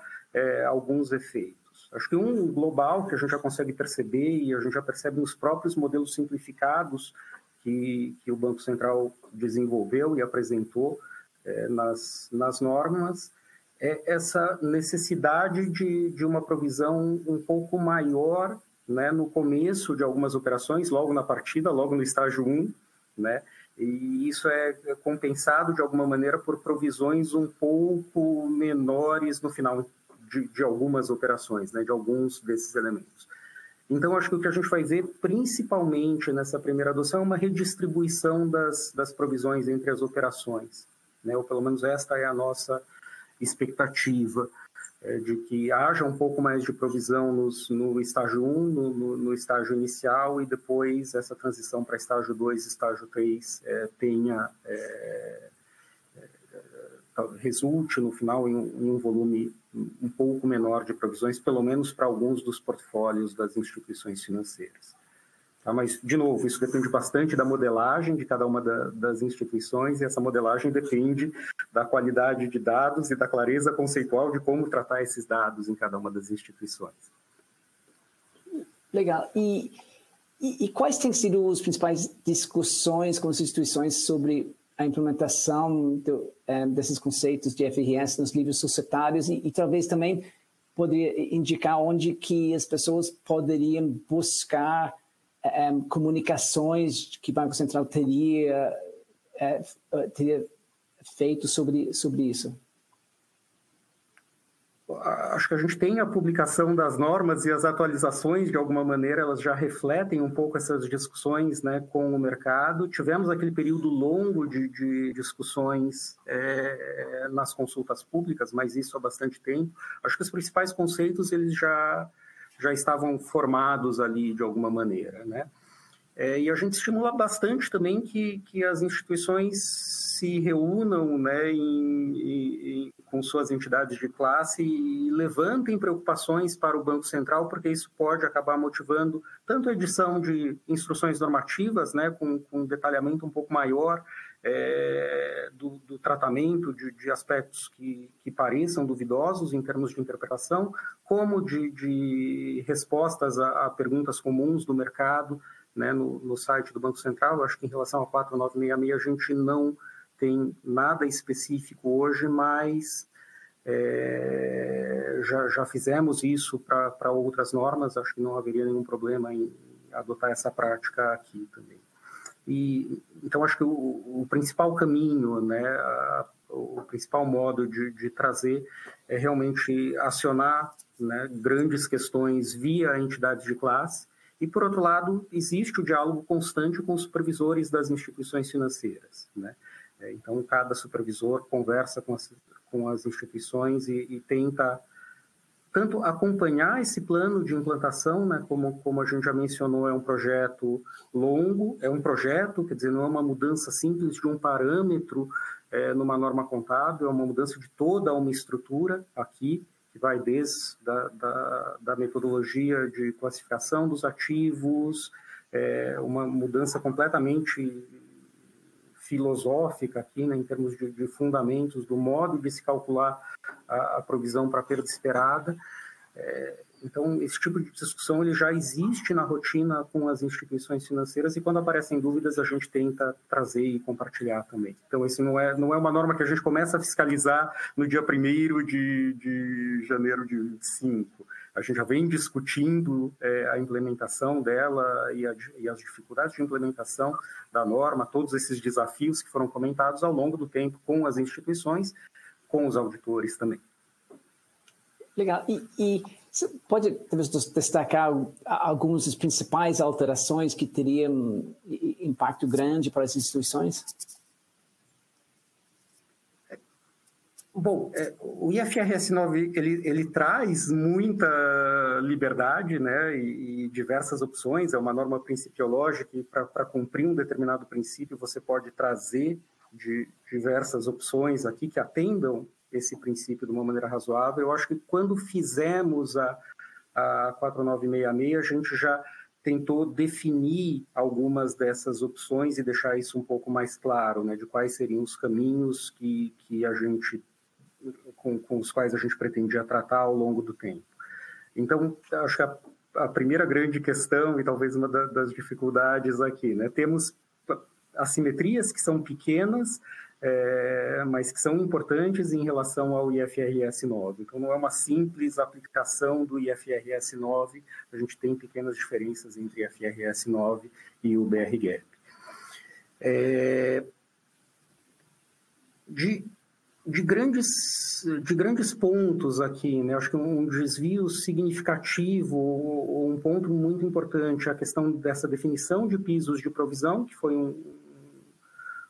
alguns efeitos. Acho que um global que a gente já consegue perceber e a gente já percebe nos próprios modelos simplificados que o Banco Central desenvolveu e apresentou nas normas é essa necessidade de uma provisão um pouco maior, né, no começo de algumas operações, logo na partida, logo no estágio 1, né, e isso é compensado de alguma maneira por provisões um pouco menores no final de algumas operações, né, de alguns desses elementos. Então, acho que o que a gente vai ver, principalmente nessa primeira adoção, é uma redistribuição das provisões entre as operações, né, ou pelo menos esta é a nossa expectativa, de que haja um pouco mais de provisão no estágio 1, no estágio inicial, e depois essa transição para estágio 2, estágio 3 resulte no final em um volume um pouco menor de provisões, pelo menos para alguns dos portfólios das instituições financeiras. Tá? Mas, de novo, isso depende bastante da modelagem de cada uma das instituições, e essa modelagem depende da qualidade de dados e da clareza conceitual de como tratar esses dados em cada uma das instituições. Legal. E quais têm sido as principais discussões com as instituições sobre a implementação desses conceitos de FRS nos livros societários e talvez também poderia indicar onde que as pessoas poderiam buscar comunicações que o Banco Central teria feito sobre isso? Acho que a gente tem a publicação das normas e as atualizações, de alguma maneira, elas já refletem um pouco essas discussões, né, com o mercado. Tivemos aquele período longo de discussões nas consultas públicas, mas isso há bastante tempo. Acho que os principais conceitos eles já estavam formados ali, de alguma maneira, né? E a gente estimula bastante também que as instituições se reúnam, né, com suas entidades de classe e levantem preocupações para o Banco Central, porque isso pode acabar motivando tanto a edição de instruções normativas, né, com um detalhamento um pouco maior do tratamento de aspectos que pareçam duvidosos em termos de interpretação, como de respostas a perguntas comuns do mercado, né, no site do Banco Central. Eu acho que em relação a 4966 a gente não tem nada específico hoje, mas já fizemos isso para outras normas. Acho que não haveria nenhum problema em adotar essa prática aqui também. Então, acho que o principal caminho, né, o principal modo de trazer é realmente acionar, né, grandes questões via entidades de classe. E, por outro lado, existe o diálogo constante com os supervisores das instituições financeiras, né? Então, cada supervisor conversa com as instituições e tenta tanto acompanhar esse plano de implantação, né? Como a gente já mencionou, é um projeto longo, é um projeto, quer dizer, não é uma mudança simples de um parâmetro numa norma contábil, é uma mudança de toda uma estrutura aqui, que vai desde da metodologia de classificação dos ativos, uma mudança completamente filosófica aqui, né, em termos de fundamentos, do modo de se calcular a provisão para perda esperada. Então, esse tipo de discussão ele já existe na rotina com as instituições financeiras e, quando aparecem dúvidas, a gente tenta trazer e compartilhar também. Então, esse não é uma norma que a gente começa a fiscalizar no dia 1º de janeiro de 2025. A gente já vem discutindo a implementação dela e as dificuldades de implementação da norma, todos esses desafios que foram comentados ao longo do tempo com as instituições, com os auditores também. Legal. E você pode talvez destacar algumas das principais alterações que teriam impacto grande para as instituições? Bom, o IFRS 9 ele traz muita liberdade, né, e diversas opções. É uma norma principiológica e para cumprir um determinado princípio você pode trazer diversas opções aqui que atendam esse princípio de uma maneira razoável. Eu acho que quando fizemos a 4966, a gente já tentou definir algumas dessas opções e deixar isso um pouco mais claro, né, de quais seriam os caminhos que a gente, com os quais a gente pretendia tratar ao longo do tempo. Então, acho que a primeira grande questão, e talvez uma das dificuldades aqui, né, temos assimetrias que são pequenas, mas que são importantes em relação ao IFRS 9. Então, não é uma simples aplicação do IFRS 9, a gente tem pequenas diferenças entre o IFRS 9 e o BR-GAAP. De grandes pontos aqui, né? Acho que um desvio significativo, ou um ponto muito importante, a questão dessa definição de pisos de provisão, que foi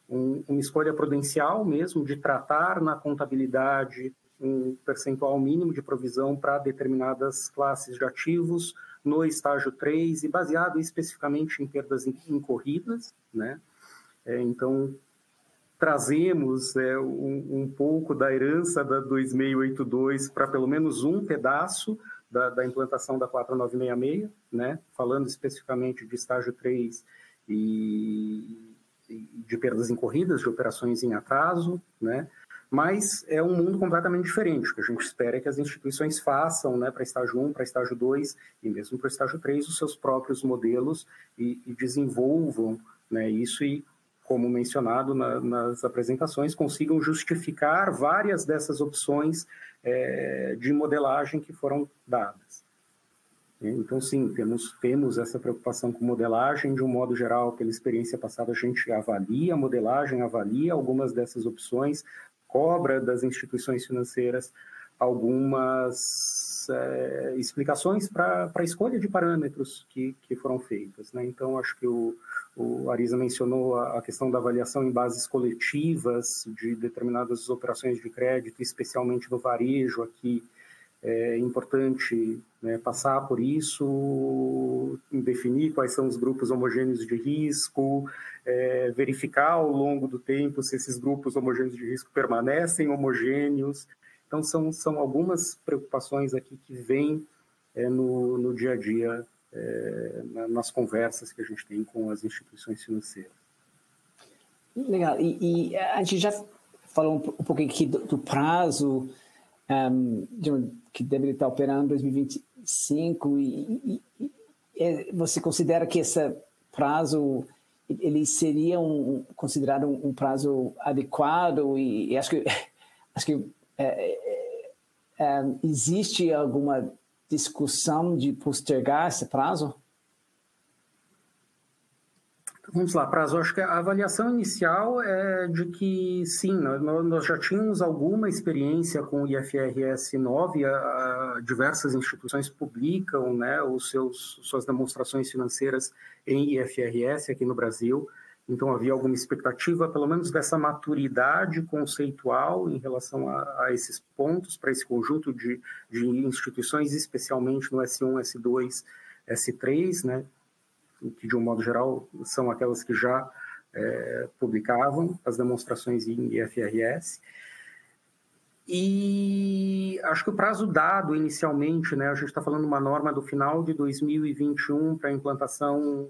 uma escolha prudencial mesmo, de tratar na contabilidade um percentual mínimo de provisão para determinadas classes de ativos no estágio 3 e baseado especificamente em perdas incorridas, né? Então, trazemos um pouco da herança da 2682 para pelo menos um pedaço da implantação da 4966, né? Falando especificamente de estágio 3 e de perdas incorridas, de operações em atraso, né? Mas é um mundo completamente diferente. O que a gente espera é que as instituições façam, né, para estágio 1, para estágio 2 e mesmo para estágio 3, os seus próprios modelos e desenvolvam, né, isso e, como mencionado nas apresentações, consigam justificar várias dessas opções de modelagem que foram dadas. Então, sim, temos essa preocupação com modelagem. De um modo geral, pela experiência passada, a gente avalia a modelagem, avalia algumas dessas opções, cobra das instituições financeiras algumas explicações para a escolha de parâmetros que foram feitas, né? Então, acho que o Arisa mencionou a questão da avaliação em bases coletivas de determinadas operações de crédito, especialmente no varejo aqui. É importante, né, passar por isso, definir quais são os grupos homogêneos de risco, verificar ao longo do tempo se esses grupos homogêneos de risco permanecem homogêneos. Então, são algumas preocupações aqui que vêm no dia a dia, nas conversas que a gente tem com as instituições financeiras. Legal. E a gente já falou um pouquinho aqui do prazo, que deveria estar operando em 2025, você considera que esse prazo ele seria considerado um prazo adequado? E acho que existe alguma discussão de postergar esse prazo? Vamos lá, prazo. Acho que a avaliação inicial é de que, sim, nós já tínhamos alguma experiência com o IFRS 9, diversas instituições publicam, né, suas demonstrações financeiras em IFRS aqui no Brasil, então havia alguma expectativa, pelo menos dessa maturidade conceitual em relação a esses pontos, para esse conjunto de instituições, especialmente no S1, S2, S3, né, que de um modo geral são aquelas que já publicavam as demonstrações em IFRS. E acho que o prazo dado inicialmente, né, a gente está falando de uma norma do final de 2021 para implantação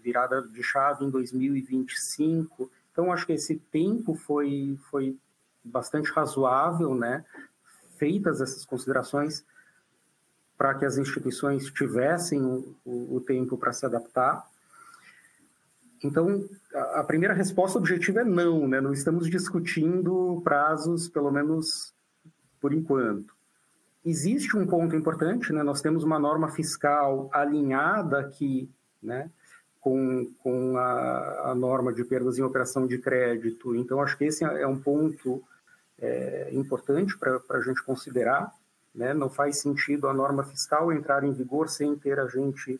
virada de chave em 2025. Então, acho que esse tempo foi bastante razoável, né, feitas essas considerações, para que as instituições tivessem o tempo para se adaptar. Então, a primeira resposta objetiva é não, né? Não estamos discutindo prazos, pelo menos por enquanto. Existe um ponto importante, né? Nós temos uma norma fiscal alinhada aqui, né, com a norma de perdas em operação de crédito. Então, acho que esse é um ponto importante para a gente considerar. Né? Não faz sentido a norma fiscal entrar em vigor sem ter a gente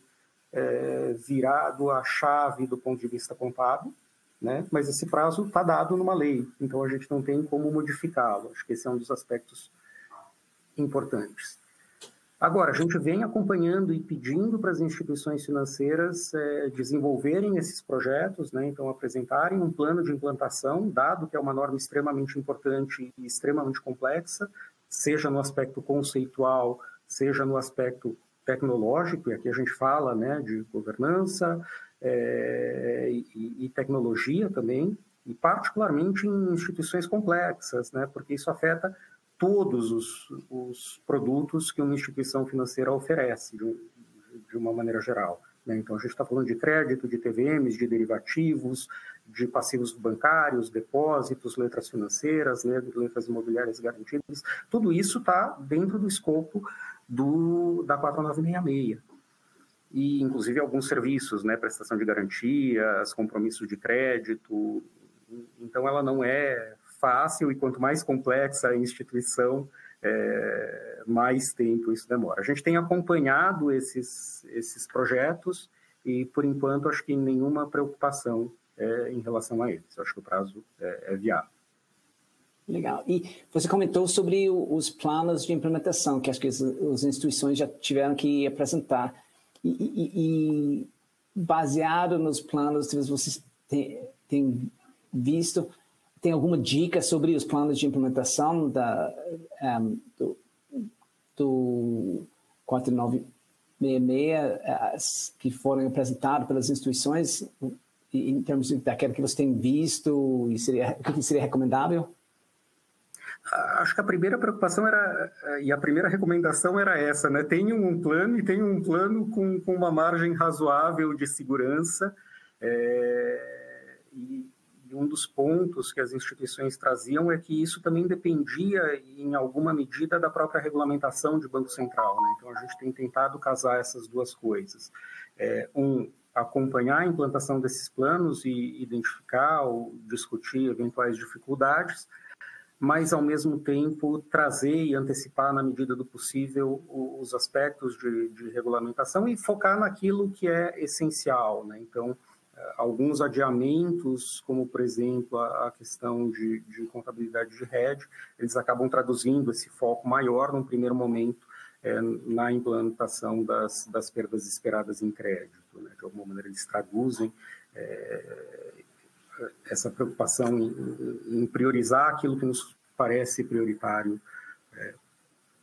virado a chave do ponto de vista contábil, né? Mas esse prazo está dado numa lei, então a gente não tem como modificá-lo. Acho que esse é um dos aspectos importantes. Agora, a gente vem acompanhando e pedindo para as instituições financeiras desenvolverem esses projetos, né? Então apresentarem um plano de implantação, dado que é uma norma extremamente importante e extremamente complexa, seja no aspecto conceitual, seja no aspecto tecnológico, e aqui a gente fala, né, de governança e tecnologia também, e particularmente em instituições complexas, né, porque isso afeta todos os produtos que uma instituição financeira oferece, de uma maneira geral. Né? Então, a gente está falando de crédito, de TVMs, de derivativos, de passivos bancários, depósitos, letras financeiras, né, letras imobiliárias garantidas. Tudo isso está dentro do escopo da 4966. E, inclusive, alguns serviços, né, prestação de garantias, compromissos de crédito. Então, ela não é fácil, e quanto mais complexa a instituição, mais tempo isso demora. A gente tem acompanhado esses projetos e, por enquanto, acho que nenhuma preocupação em relação a eles. Acho que o prazo é viável. Legal. E você comentou sobre os planos de implementação, que acho que as instituições já tiveram que apresentar. E baseado nos planos que vocês têm visto, tem alguma dica sobre os planos de implementação do 4966 que foram apresentados pelas instituições, em termos daquilo que você tem visto, e o que seria recomendável? Acho que a primeira preocupação e a primeira recomendação era essa, né? Tenham um plano, e tenham um plano com uma margem razoável de segurança, e um dos pontos que as instituições traziam é que isso também dependia, em alguma medida, da própria regulamentação de Banco Central, né? Então, a gente tem tentado casar essas duas coisas. Acompanhar a implantação desses planos e identificar ou discutir eventuais dificuldades, mas, ao mesmo tempo, trazer e antecipar, na medida do possível, os aspectos de regulamentação e focar naquilo que é essencial, né? Então, alguns adiamentos, como, por exemplo, a questão de contabilidade de hedge, eles acabam traduzindo esse foco maior, num primeiro momento, na implantação das perdas esperadas em crédito, né? De alguma maneira, eles traduzem essa preocupação em priorizar aquilo que nos parece prioritário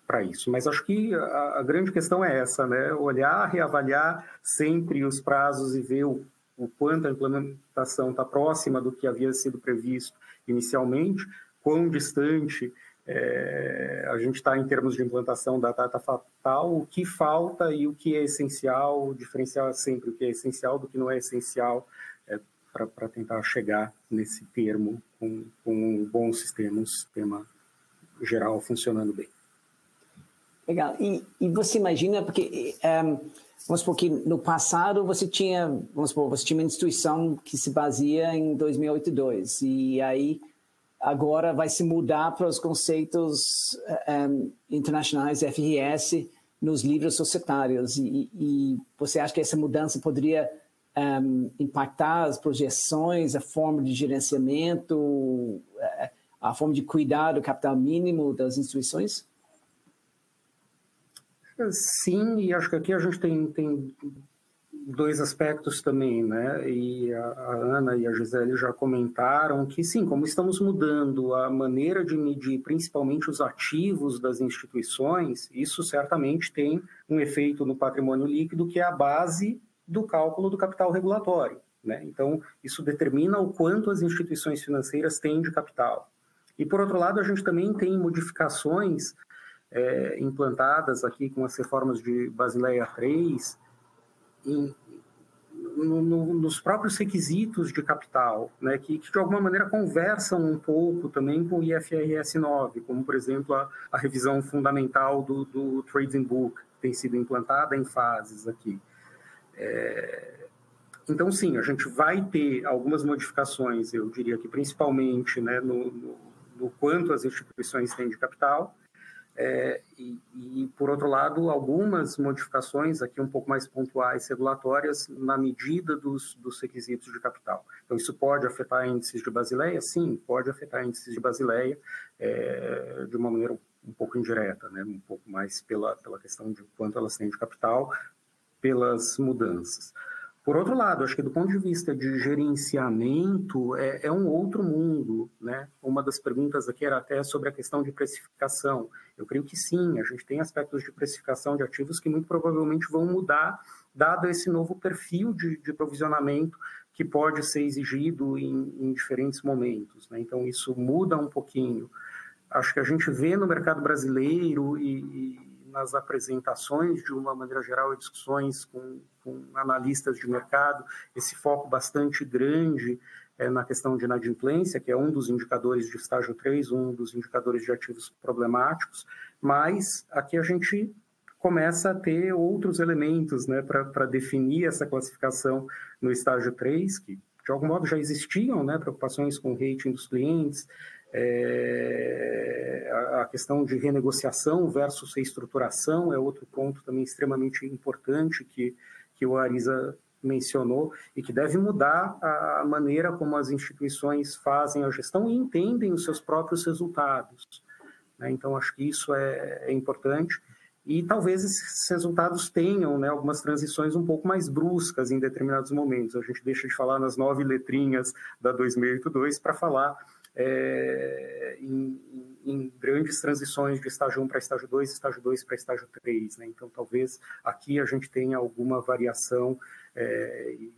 para isso. Mas acho que a grande questão é essa, né? Olhar, reavaliar sempre os prazos e ver o quanto a implementação está próxima do que havia sido previsto inicialmente, quão distante a gente está em termos de implantação da data fatal, o que falta e o que é essencial, diferenciar sempre o que é essencial do que não é essencial, para tentar chegar nesse termo com um bom sistema, um sistema geral funcionando bem. Legal. E você imagina, porque vamos supor que no passado você tinha uma instituição que se baseia em 2008-2 e aí agora vai se mudar para os conceitos internacionais FRS nos livros societários e você acha que essa mudança poderia impactar as projeções, a forma de gerenciamento, a forma de cuidar do capital mínimo das instituições? Sim, e acho que aqui a gente tem dois aspectos também, né? E a Ana e a Gisele já comentaram que, sim, como estamos mudando a maneira de medir principalmente os ativos das instituições, isso certamente tem um efeito no patrimônio líquido, que é a base do cálculo do capital regulatório, né? Então, isso determina o quanto as instituições financeiras têm de capital. E, por outro lado, a gente também tem modificações implantadas aqui com as reformas de Basileia III nos próprios requisitos de capital, né? Que de alguma maneira conversam um pouco também com o IFRS 9, como, por exemplo, a revisão fundamental do Trading Book, que tem sido implantada em fases aqui. Então, sim, a gente vai ter algumas modificações, eu diria que principalmente, né, no quanto as instituições têm de capital, e, por outro lado, algumas modificações aqui um pouco mais pontuais, regulatórias, na medida dos requisitos de capital. Então, isso pode afetar índices de Basileia? Sim, pode afetar índices de Basileia de uma maneira um pouco indireta, né, um pouco mais pela questão de quanto elas têm de capital, pelas mudanças. Por outro lado, acho que do ponto de vista de gerenciamento, é um outro mundo, né? Uma das perguntas aqui era até sobre a questão de precificação. Eu creio que sim, a gente tem aspectos de precificação de ativos que muito provavelmente vão mudar, dado esse novo perfil de provisionamento que pode ser exigido em diferentes momentos, né? Então, isso muda um pouquinho. Acho que a gente vê no mercado brasileiro e nas apresentações, de uma maneira geral, e discussões com analistas de mercado, esse foco bastante grande na questão de inadimplência, que é um dos indicadores de estágio 3, um dos indicadores de ativos problemáticos, mas aqui a gente começa a ter outros elementos, né, para definir essa classificação no estágio 3, que de algum modo já existiam, né, preocupações com o rating dos clientes, a questão de renegociação versus reestruturação é outro ponto também extremamente importante que o Arisa mencionou e que deve mudar a maneira como as instituições fazem a gestão e entendem os seus próprios resultados, né? Então, acho que isso é importante e talvez esses resultados tenham, né, algumas transições um pouco mais bruscas em determinados momentos. A gente deixa de falar nas 9 letrinhas da 2008-2 para falar em grandes transições de estágio 1 para estágio 2, estágio 2 para estágio 3, né? Então, talvez aqui a gente tenha alguma variação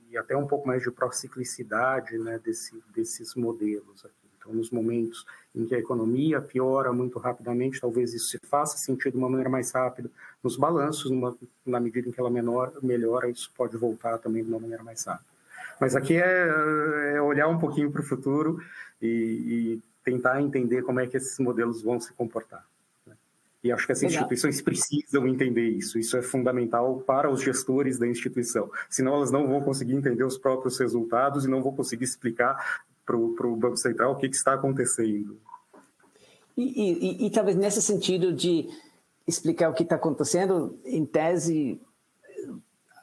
e até um pouco mais de prociclicidade, né, desses modelos aqui. Então, nos momentos em que a economia piora muito rapidamente, talvez isso se faça sentir de uma maneira mais rápida nos balanços, na medida em que ela melhora, isso pode voltar também de uma maneira mais rápida. Mas aqui é olhar um pouquinho para o futuro e tentar entender como é que esses modelos vão se comportar. E acho que as instituições precisam entender isso. Isso é fundamental para os gestores da instituição. Senão elas não vão conseguir entender os próprios resultados e não vão conseguir explicar para o Banco Central o que está acontecendo. E talvez nesse sentido de explicar o que está acontecendo, em tese,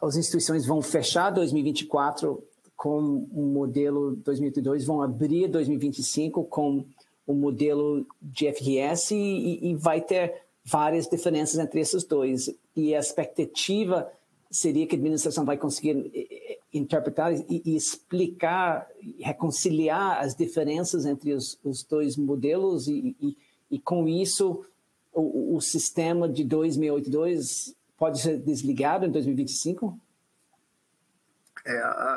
as instituições vão fechar 2024 com um modelo 2002, vão abrir 2025 com um modelo de FRS e vai ter várias diferenças entre esses dois. E a expectativa seria que a administração vai conseguir interpretar e explicar, reconciliar as diferenças entre os dois modelos e com isso o sistema de 2682 pode ser desligado em 2025?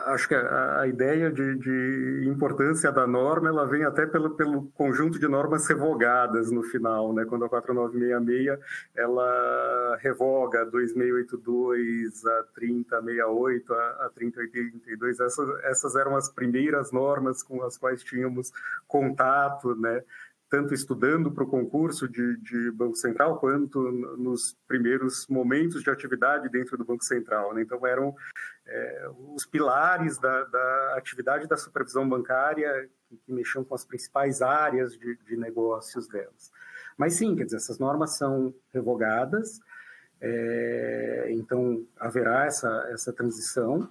Acho que a ideia de importância da norma ela vem até pelo conjunto de normas revogadas no final, né? Quando a 4966 ela revoga a 2682, a 3068, a 3082, essas eram as primeiras normas com as quais tínhamos contato, né? Tanto estudando para o concurso de Banco Central, quanto nos primeiros momentos de atividade dentro do Banco Central, né? Então, eram os pilares da atividade da supervisão bancária que mexiam com as principais áreas de negócios delas. Mas, sim, quer dizer, essas normas são revogadas, então, haverá essa transição.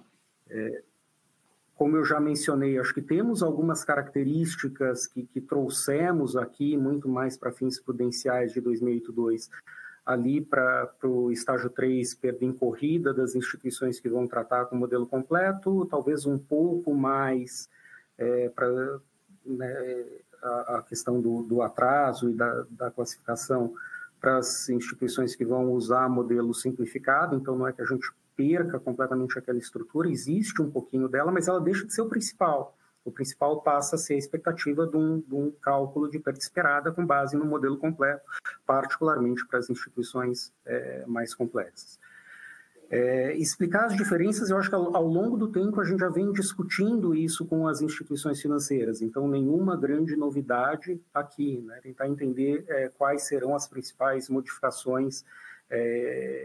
Como eu já mencionei, acho que temos algumas características que trouxemos aqui, muito mais para fins prudenciais de 2082, ali para o estágio 3, perda em corrida das instituições que vão tratar com o modelo completo, talvez um pouco mais para a questão do atraso e da classificação para as instituições que vão usar modelo simplificado, então não é que a gente perca completamente aquela estrutura, existe um pouquinho dela, mas ela deixa de ser o principal. O principal passa a ser a expectativa de um cálculo de perda esperada com base no modelo completo, particularmente para as instituições mais complexas. Explicar as diferenças, eu acho que ao longo do tempo a gente já vem discutindo isso com as instituições financeiras, então nenhuma grande novidade aqui, né? Tentar entender quais serão as principais modificações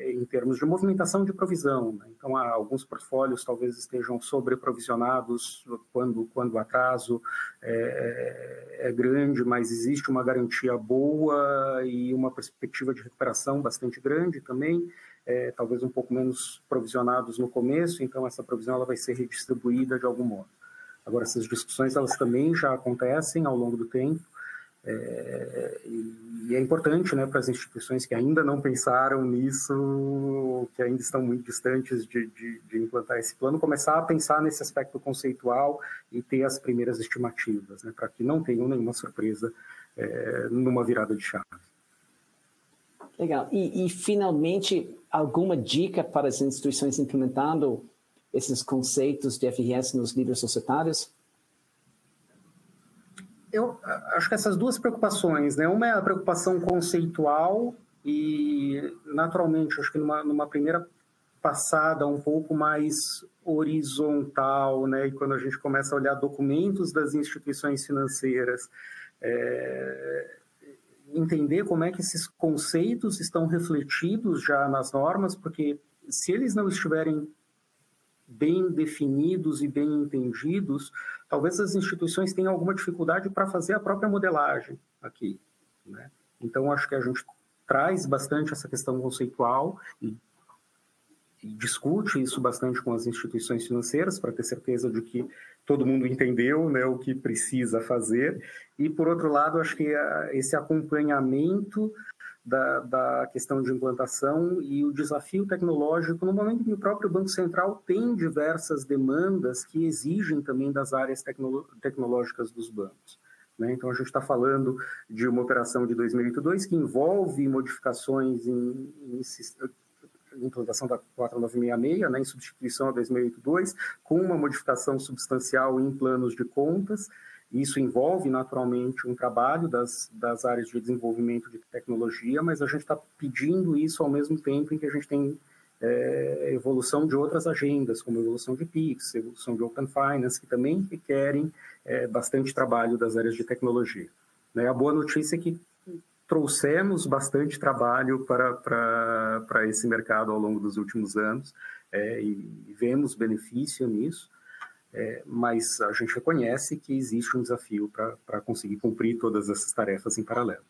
em termos de movimentação de provisão, né? Então, alguns portfólios talvez estejam sobreprovisionados quando o atraso é grande, mas existe uma garantia boa e uma perspectiva de recuperação bastante grande também, talvez um pouco menos provisionados no começo, então essa provisão ela vai ser redistribuída de algum modo. Agora, essas discussões elas também já acontecem ao longo do tempo, e é importante, né, para as instituições que ainda não pensaram nisso, que ainda estão muito distantes de implantar esse plano, começar a pensar nesse aspecto conceitual e ter as primeiras estimativas, né, para que não tenham nenhuma surpresa numa virada de chave. Legal. E finalmente, alguma dica para as instituições implementando esses conceitos de FRS nos livros societários? Eu acho que essas duas preocupações, né? Uma é a preocupação conceitual e, naturalmente, acho que numa primeira passada um pouco mais horizontal, né? E quando a gente começa a olhar documentos das instituições financeiras, entender como é que esses conceitos estão refletidos já nas normas, porque se eles não estiverem bem definidos e bem entendidos, talvez as instituições tenham alguma dificuldade para fazer a própria modelagem aqui, né? Então, acho que a gente traz bastante essa questão conceitual e discute isso bastante com as instituições financeiras para ter certeza de que todo mundo entendeu, né, o que precisa fazer. E, por outro lado, acho que esse acompanhamento da questão de implantação e o desafio tecnológico, no momento em que o próprio Banco Central tem diversas demandas que exigem também das áreas tecnológicas dos bancos, né? Então, a gente está falando de uma operação de 2002 que envolve modificações em implantação da 4966, né, em substituição a 2082, com uma modificação substancial em planos de contas. Isso envolve, naturalmente, um trabalho das áreas de desenvolvimento de tecnologia, mas a gente está pedindo isso ao mesmo tempo em que a gente tem evolução de outras agendas, como a evolução de PIX, evolução de Open Finance, que também requerem bastante trabalho das áreas de tecnologia. A boa notícia é que trouxemos bastante trabalho para esse mercado ao longo dos últimos anos e vemos benefício nisso, mas a gente reconhece que existe um desafio para conseguir cumprir todas essas tarefas em paralelo.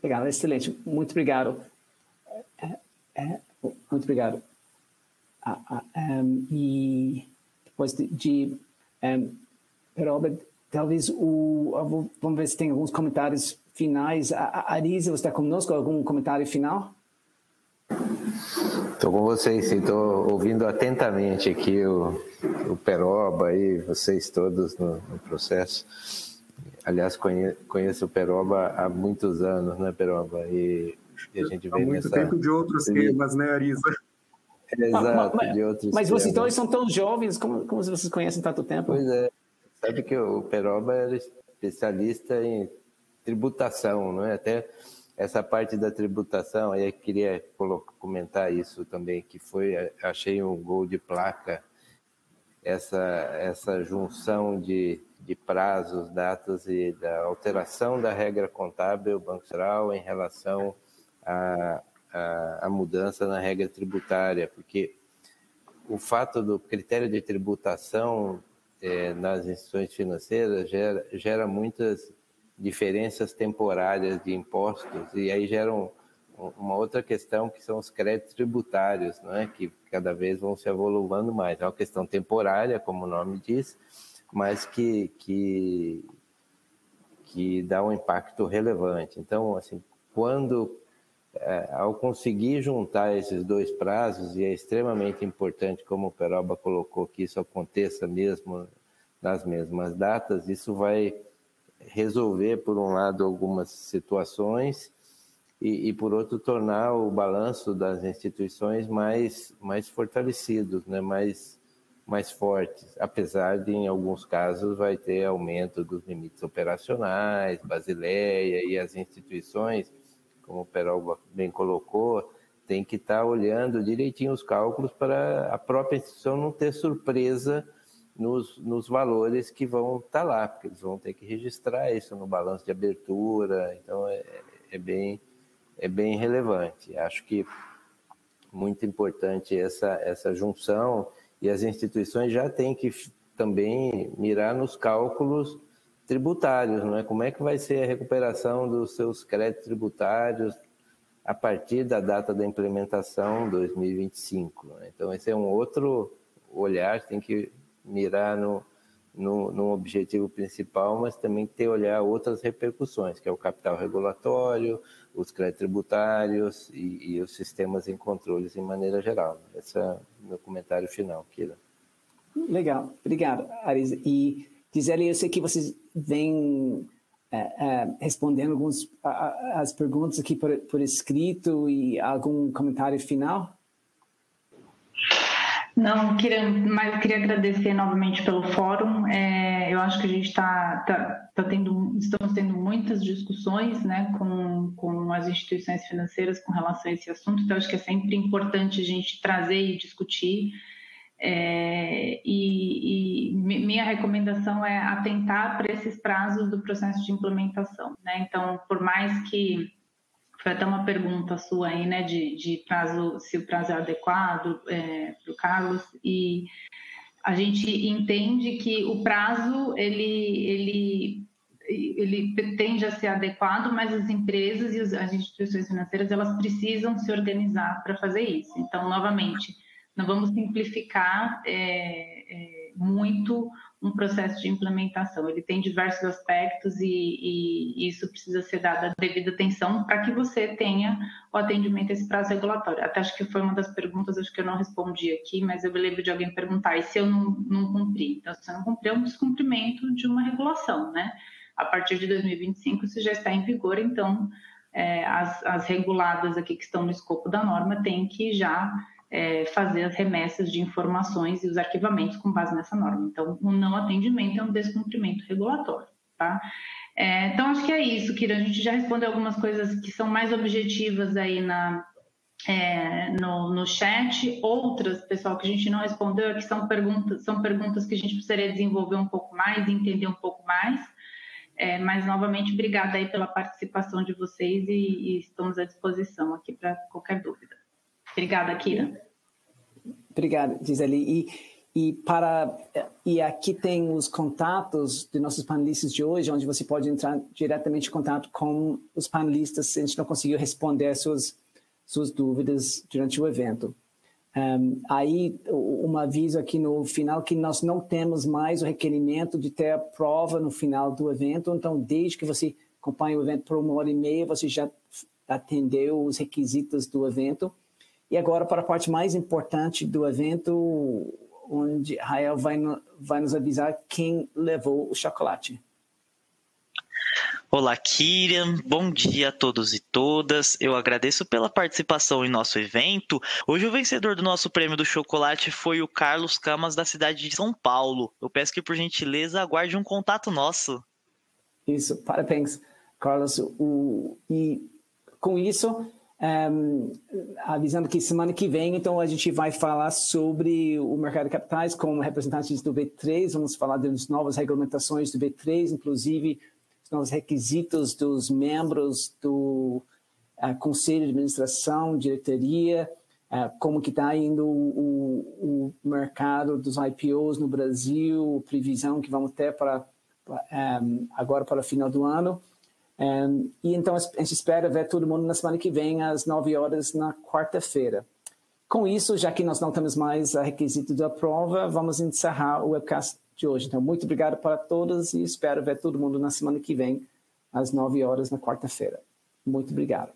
Legal, excelente. Muito obrigado. Muito obrigado. E depois Peroba, talvez vamos ver se tem alguns comentários finais. Arisa, você está conosco? Algum comentário final? Estou com vocês, estou ouvindo atentamente aqui o Peroba e vocês todos no processo. Aliás, conheço o Peroba há muitos anos, né, Peroba? E a gente vê há muito tempo de outros temas, né, Arisa? Exato, de outros mas temas. vocês dois são tão jovens, como vocês conhecem tanto tempo? Pois é, sabe que o Peroba era especialista em tributação, não é? Até essa parte da tributação, aí eu queria comentar isso também, que achei um gol de placa, essa junção de prazos, datas e da alteração da regra contábil Banco Central em relação à mudança na regra tributária, porque o fato do critério de tributação nas instituições financeiras gera muitas diferenças temporárias de impostos, e aí geram uma outra questão, que são os créditos tributários, não é? Que cada vez vão se avolumando mais. É uma questão temporária, como o nome diz, mas que dá um impacto relevante. Então, assim, ao conseguir juntar esses dois prazos, e é extremamente importante, como o Peroba colocou, que isso aconteça mesmo nas mesmas datas, isso vai resolver, por um lado, algumas situações e por outro, tornar o balanço das instituições mais fortalecidos, né? mais fortes, apesar de, em alguns casos, vai ter aumento dos limites operacionais, Basileia, e as instituições, como o Peroba bem colocou, tem que estar olhando direitinho os cálculos para a própria instituição não ter surpresa nos valores que vão estar lá, porque eles vão ter que registrar isso no balanço de abertura, então é bem relevante. Acho que muito importante essa junção, e as instituições já têm que também mirar nos cálculos tributários, não é? Como é que vai ser a recuperação dos seus créditos tributários a partir da data da implementação 2025. Né? Então, esse é um outro olhar, tem que mirar no objetivo principal, mas também tem que olhar outras repercussões, que é o capital regulatório, os créditos tributários e os sistemas em controles em maneira geral. Esse é o meu comentário final, Kira. Legal, obrigado, Arisa. E, Gisele, eu sei que vocês vêm respondendo as perguntas aqui por escrito, e algum comentário final? Não, mas queria agradecer novamente pelo fórum. Eu acho que a gente estamos tendo muitas discussões, né, com as instituições financeiras com relação a esse assunto, então acho que é sempre importante a gente trazer e discutir. Minha recomendação é atentar para esses prazos do processo de implementação, né? Então, por mais que foi até uma pergunta sua aí, né, de prazo, se o prazo é adequado para o Carlos, e a gente entende que o prazo ele tende a ser adequado, mas as empresas e as instituições financeiras, elas precisam se organizar para fazer isso. Então, novamente, não vamos simplificar muito um processo de implementação. Ele tem diversos aspectos e isso precisa ser dada devida atenção para que você tenha o atendimento a esse prazo regulatório. Até acho que foi uma das perguntas, acho que eu não respondi aqui, mas eu me lembro de alguém perguntar, e se eu não cumprir? Então, se você não cumprir, é um descumprimento de uma regulação, né? A partir de 2025, isso já está em vigor, então as reguladas aqui que estão no escopo da norma têm que já fazer as remessas de informações e os arquivamentos com base nessa norma. Então, o não atendimento é um descumprimento regulatório, tá? Então, acho que é isso, Kira. A gente já respondeu algumas coisas que são mais objetivas aí no chat. Outras, pessoal, que a gente não respondeu, que são perguntas que a gente precisaria desenvolver um pouco mais, entender um pouco mais. Mas, novamente, obrigada aí pela participação de vocês e estamos à disposição aqui para qualquer dúvida. Obrigada, Kira. Obrigado, Gisele. E aqui tem os contatos de nossos panelistas de hoje, onde você pode entrar diretamente em contato com os panelistas se a gente não conseguiu responder suas dúvidas durante o evento. Aí, um aviso aqui no final, que nós não temos mais o requerimento de ter a prova no final do evento, então, desde que você acompanha o evento por 1h30, você já atendeu os requisitos do evento. E agora, para a parte mais importante do evento, onde Rael vai nos avisar quem levou o chocolate. Olá, Kirian. Bom dia a todos e todas. Eu agradeço pela participação em nosso evento. Hoje o vencedor do nosso prêmio do chocolate foi o Carlos Camas, da cidade de São Paulo. Eu peço que, por gentileza, aguarde um contato nosso. Isso, parabéns, Carlos. E com isso, avisando que semana que vem, então, a gente vai falar sobre o mercado de capitais com representantes do B3, vamos falar das novas regulamentações do B3, inclusive os novos requisitos dos membros do Conselho de Administração, diretoria, como que está indo o mercado dos IPOs no Brasil, previsão que vamos ter agora para o final do ano. E então a gente espera ver todo mundo na semana que vem, às 9 horas, na quarta-feira. Com isso, já que nós não temos mais requisito da prova, vamos encerrar o webcast de hoje. Então, muito obrigado para todos e espero ver todo mundo na semana que vem, às 9 horas, na quarta-feira. Muito obrigado.